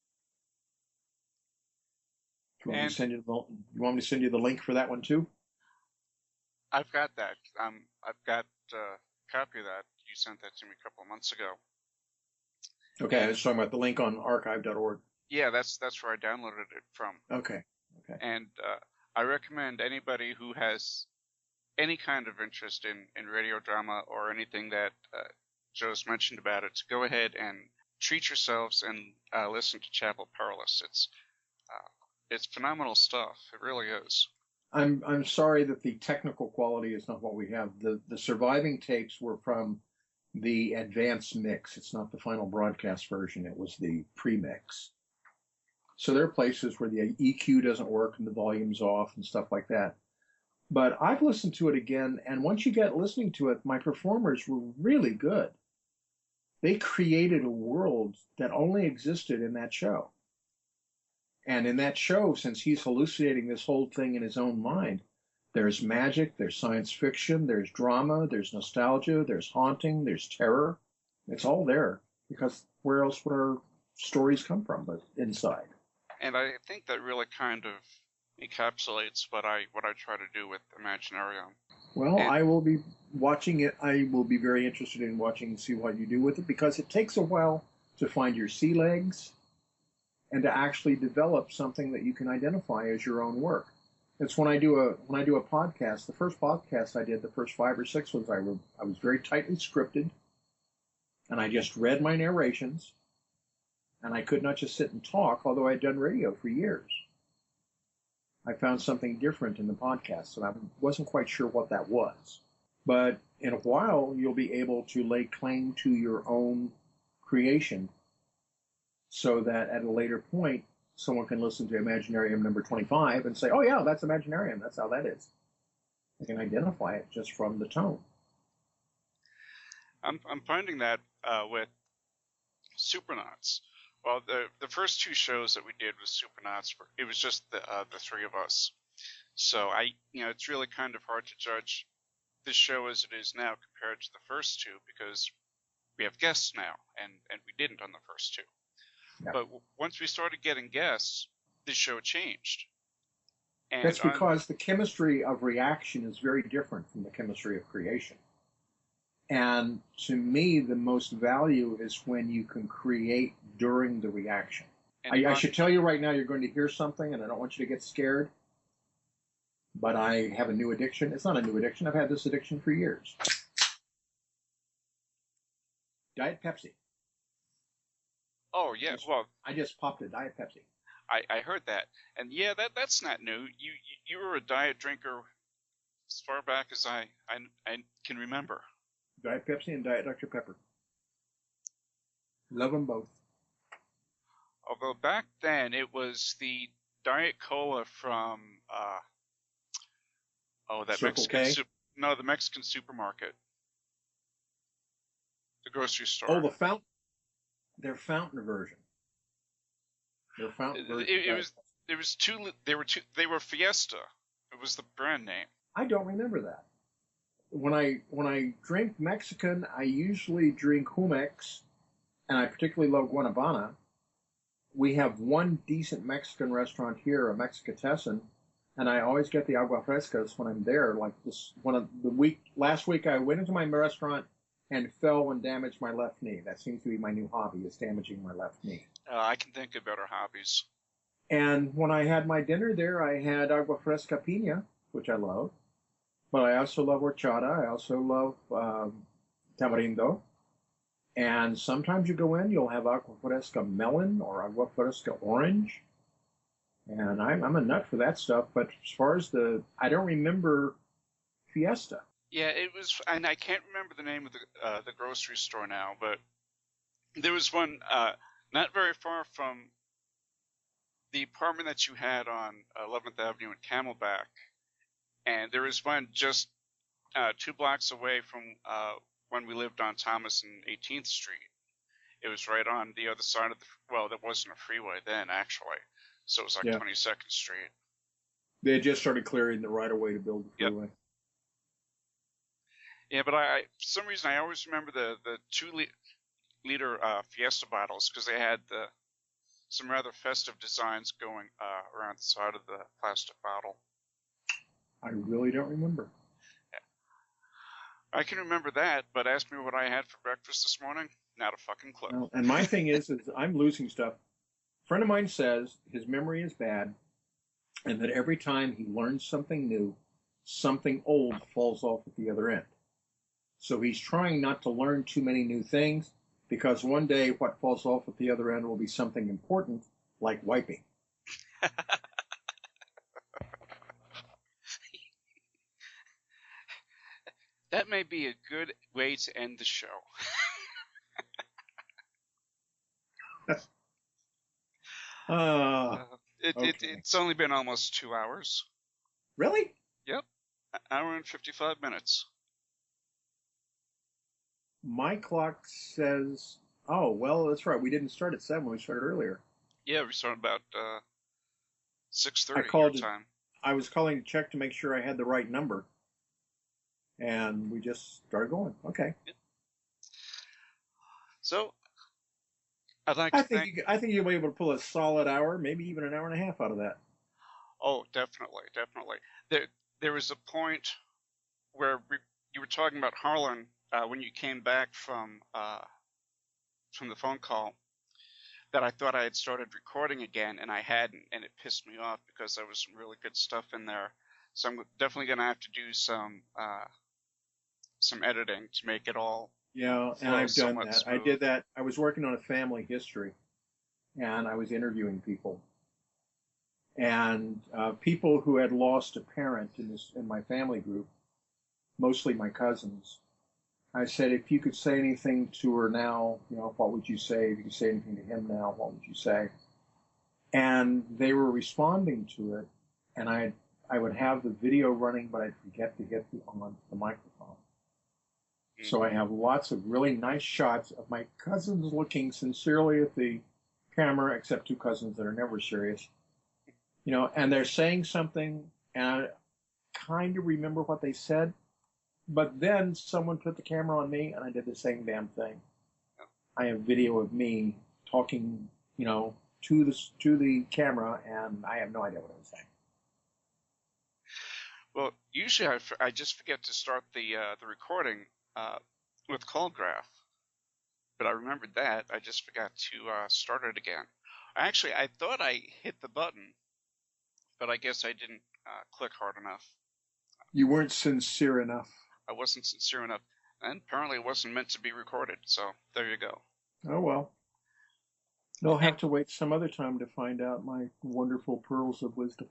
Do you want me to send you the link for that one too? I've got that. I've got a copy of that. You sent that to me a couple of months ago. Okay, I was talking about the link on archive.org. Yeah, that's where I downloaded it from. Okay. And I recommend anybody who has any kind of interest in radio drama or anything that Joe's mentioned about it to go ahead and treat yourselves and listen to Chapel Perilous. It's phenomenal stuff. It really is. I'm sorry that the technical quality is not what we have. The surviving tapes were from the advanced mix. It's not the final broadcast version. It was the pre-mix. So there are places where the EQ doesn't work and the volume's off and stuff like that. But I've listened to it again, and once you get listening to it, my performers were really good. They created a world that only existed in that show. And in that show, since he's hallucinating this whole thing in his own mind, there's magic, there's science fiction, there's drama, there's nostalgia, there's haunting, there's terror. It's all there, because where else would our stories come from but inside? And I think that really kind of encapsulates what I try to do with Imaginarium. Well, I will be watching it. I will be very interested in watching and see what you do with it, because it takes a while to find your sea legs and to actually develop something that you can identify as your own work. It's when I do a podcast. The first podcast I did, the first 5 or 6 ones, I was very tightly scripted, and I just read my narrations, and I could not just sit and talk, although I had done radio for years. I found something different in the podcast, and I wasn't quite sure what that was. But in a while, you'll be able to lay claim to your own creation, so that at a later point, someone can listen to Imaginarium number 25 and say, oh yeah, that's Imaginarium, that's how that is. They can identify it just from the tone. I'm finding that with Supernauts. Well, the first 2 shows that we did with Supernauts, it was just the 3 of us. So it's really kind of hard to judge this show as it is now compared to the first 2, because we have guests now, and we didn't on the first 2. Yeah. But once we started getting guests, this show changed. And that's because the chemistry of reaction is very different from the chemistry of creation. And to me, the most value is when you can create during the reaction. I should tell you right now, you're going to hear something, and I don't want you to get scared, but I have a new addiction. It's not a new addiction. I've had this addiction for years. Diet Pepsi. Oh yeah, well, I just popped a Diet Pepsi. I heard that, and yeah, that's not new. You were a diet drinker as far back as I can remember. Diet Pepsi and Diet Dr. Pepper. Love them both. Although back then it was the Diet Cola from that Circle K? the Mexican supermarket, the grocery store. Oh, the fountain. Their fountain version. Their fountain version. They were Fiesta. It was the brand name. I don't remember that. When I drink Mexican, I usually drink Jumex, and I particularly love Guanabana. We have one decent Mexican restaurant here, a Mexicatessen, and I always get the agua frescas when I'm there. Like last week I went into my restaurant and fell and damaged my left knee. That seems to be my new hobby, is damaging my left knee. I can think of better hobbies. And when I had my dinner there, I had agua fresca piña, which I love. But I also love horchata. I also love tamarindo. And sometimes you go in, you'll have agua fresca melon or agua fresca orange. And I'm a nut for that stuff. But as far as I don't remember Fiesta. Yeah, it was, and I can't remember the name of the grocery store now, but there was one not very far from the apartment that you had on 11th Avenue in Camelback, and there was one just 2 blocks away from when we lived on Thomas and 18th Street. It was right on the other side of that wasn't a freeway then, actually, so it was like 22nd Street. They had just started clearing the right-of-way to build the freeway. Yep. Yeah, but for some reason, I always remember the 2-liter Fiesta bottles because they had some rather festive designs going around the side of the plastic bottle. I really don't remember. Yeah. I can remember that, but ask me what I had for breakfast this morning, not a fucking clue. No, and my thing is I'm losing stuff. A friend of mine says his memory is bad, and that every time he learns something new, something old falls off at the other end. So he's trying not to learn too many new things, because one day what falls off at the other end will be something important, like wiping. That may be a good way to end the show. It's only been almost 2 hours. Really? Yep. An hour and 55 minutes. My clock says, oh, well, that's right. We didn't start at 7. We started earlier. Yeah, we started about 6:30 your time. I was calling to check to make sure I had the right number. And we just started going. Okay. Yep. So, I think you'll be able to pull a solid hour, maybe even an hour and a half out of that. Oh, definitely. There was a point where you were talking about Harlan when you came back from the phone call, that I thought I had started recording again, and I hadn't, and it pissed me off because there was some really good stuff in there. So I'm definitely going to have to do some editing to make it all. Yeah, and I've done that. Smooth. I did that. I was working on a family history, and I was interviewing people, and people who had lost a parent in my family group, mostly my cousins. I said, if you could say anything to her now, what would you say? If you could say anything to him now, what would you say? And they were responding to it, and I would have the video running, but I'd forget to hit the microphone. So I have lots of really nice shots of my cousins looking sincerely at the camera, except 2 cousins that are never serious. And they're saying something, and I kind of remember what they said, but then someone put the camera on me, and I did the same damn thing. I have video of me talking, to the camera, and I have no idea what I was saying. Well, usually I just forget to start the recording with CallGraph, but I remembered that. I just forgot to start it again. Actually, I thought I hit the button, but I guess I didn't click hard enough. You weren't sincere enough. I wasn't sincere enough, and apparently it wasn't meant to be recorded, so there you go. Oh, well. I'll have to wait some other time to find out my wonderful pearls of wisdom.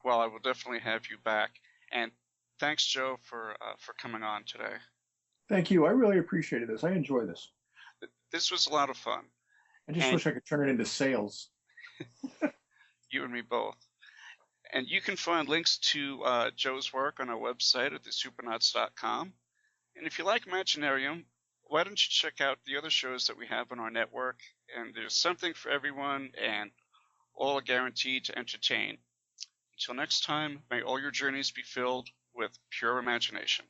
Well, I will definitely have you back. And thanks, Joe, for coming on today. Thank you. I really appreciated this. I enjoy this. This was a lot of fun. I just wish I could turn it into sales. You and me both. And you can find links to Joe's work on our website at thesupernauts.com. And if you like Imaginarium, why don't you check out the other shows that we have on our network? And there's something for everyone, and all are guaranteed to entertain. Until next time, may all your journeys be filled with pure imagination.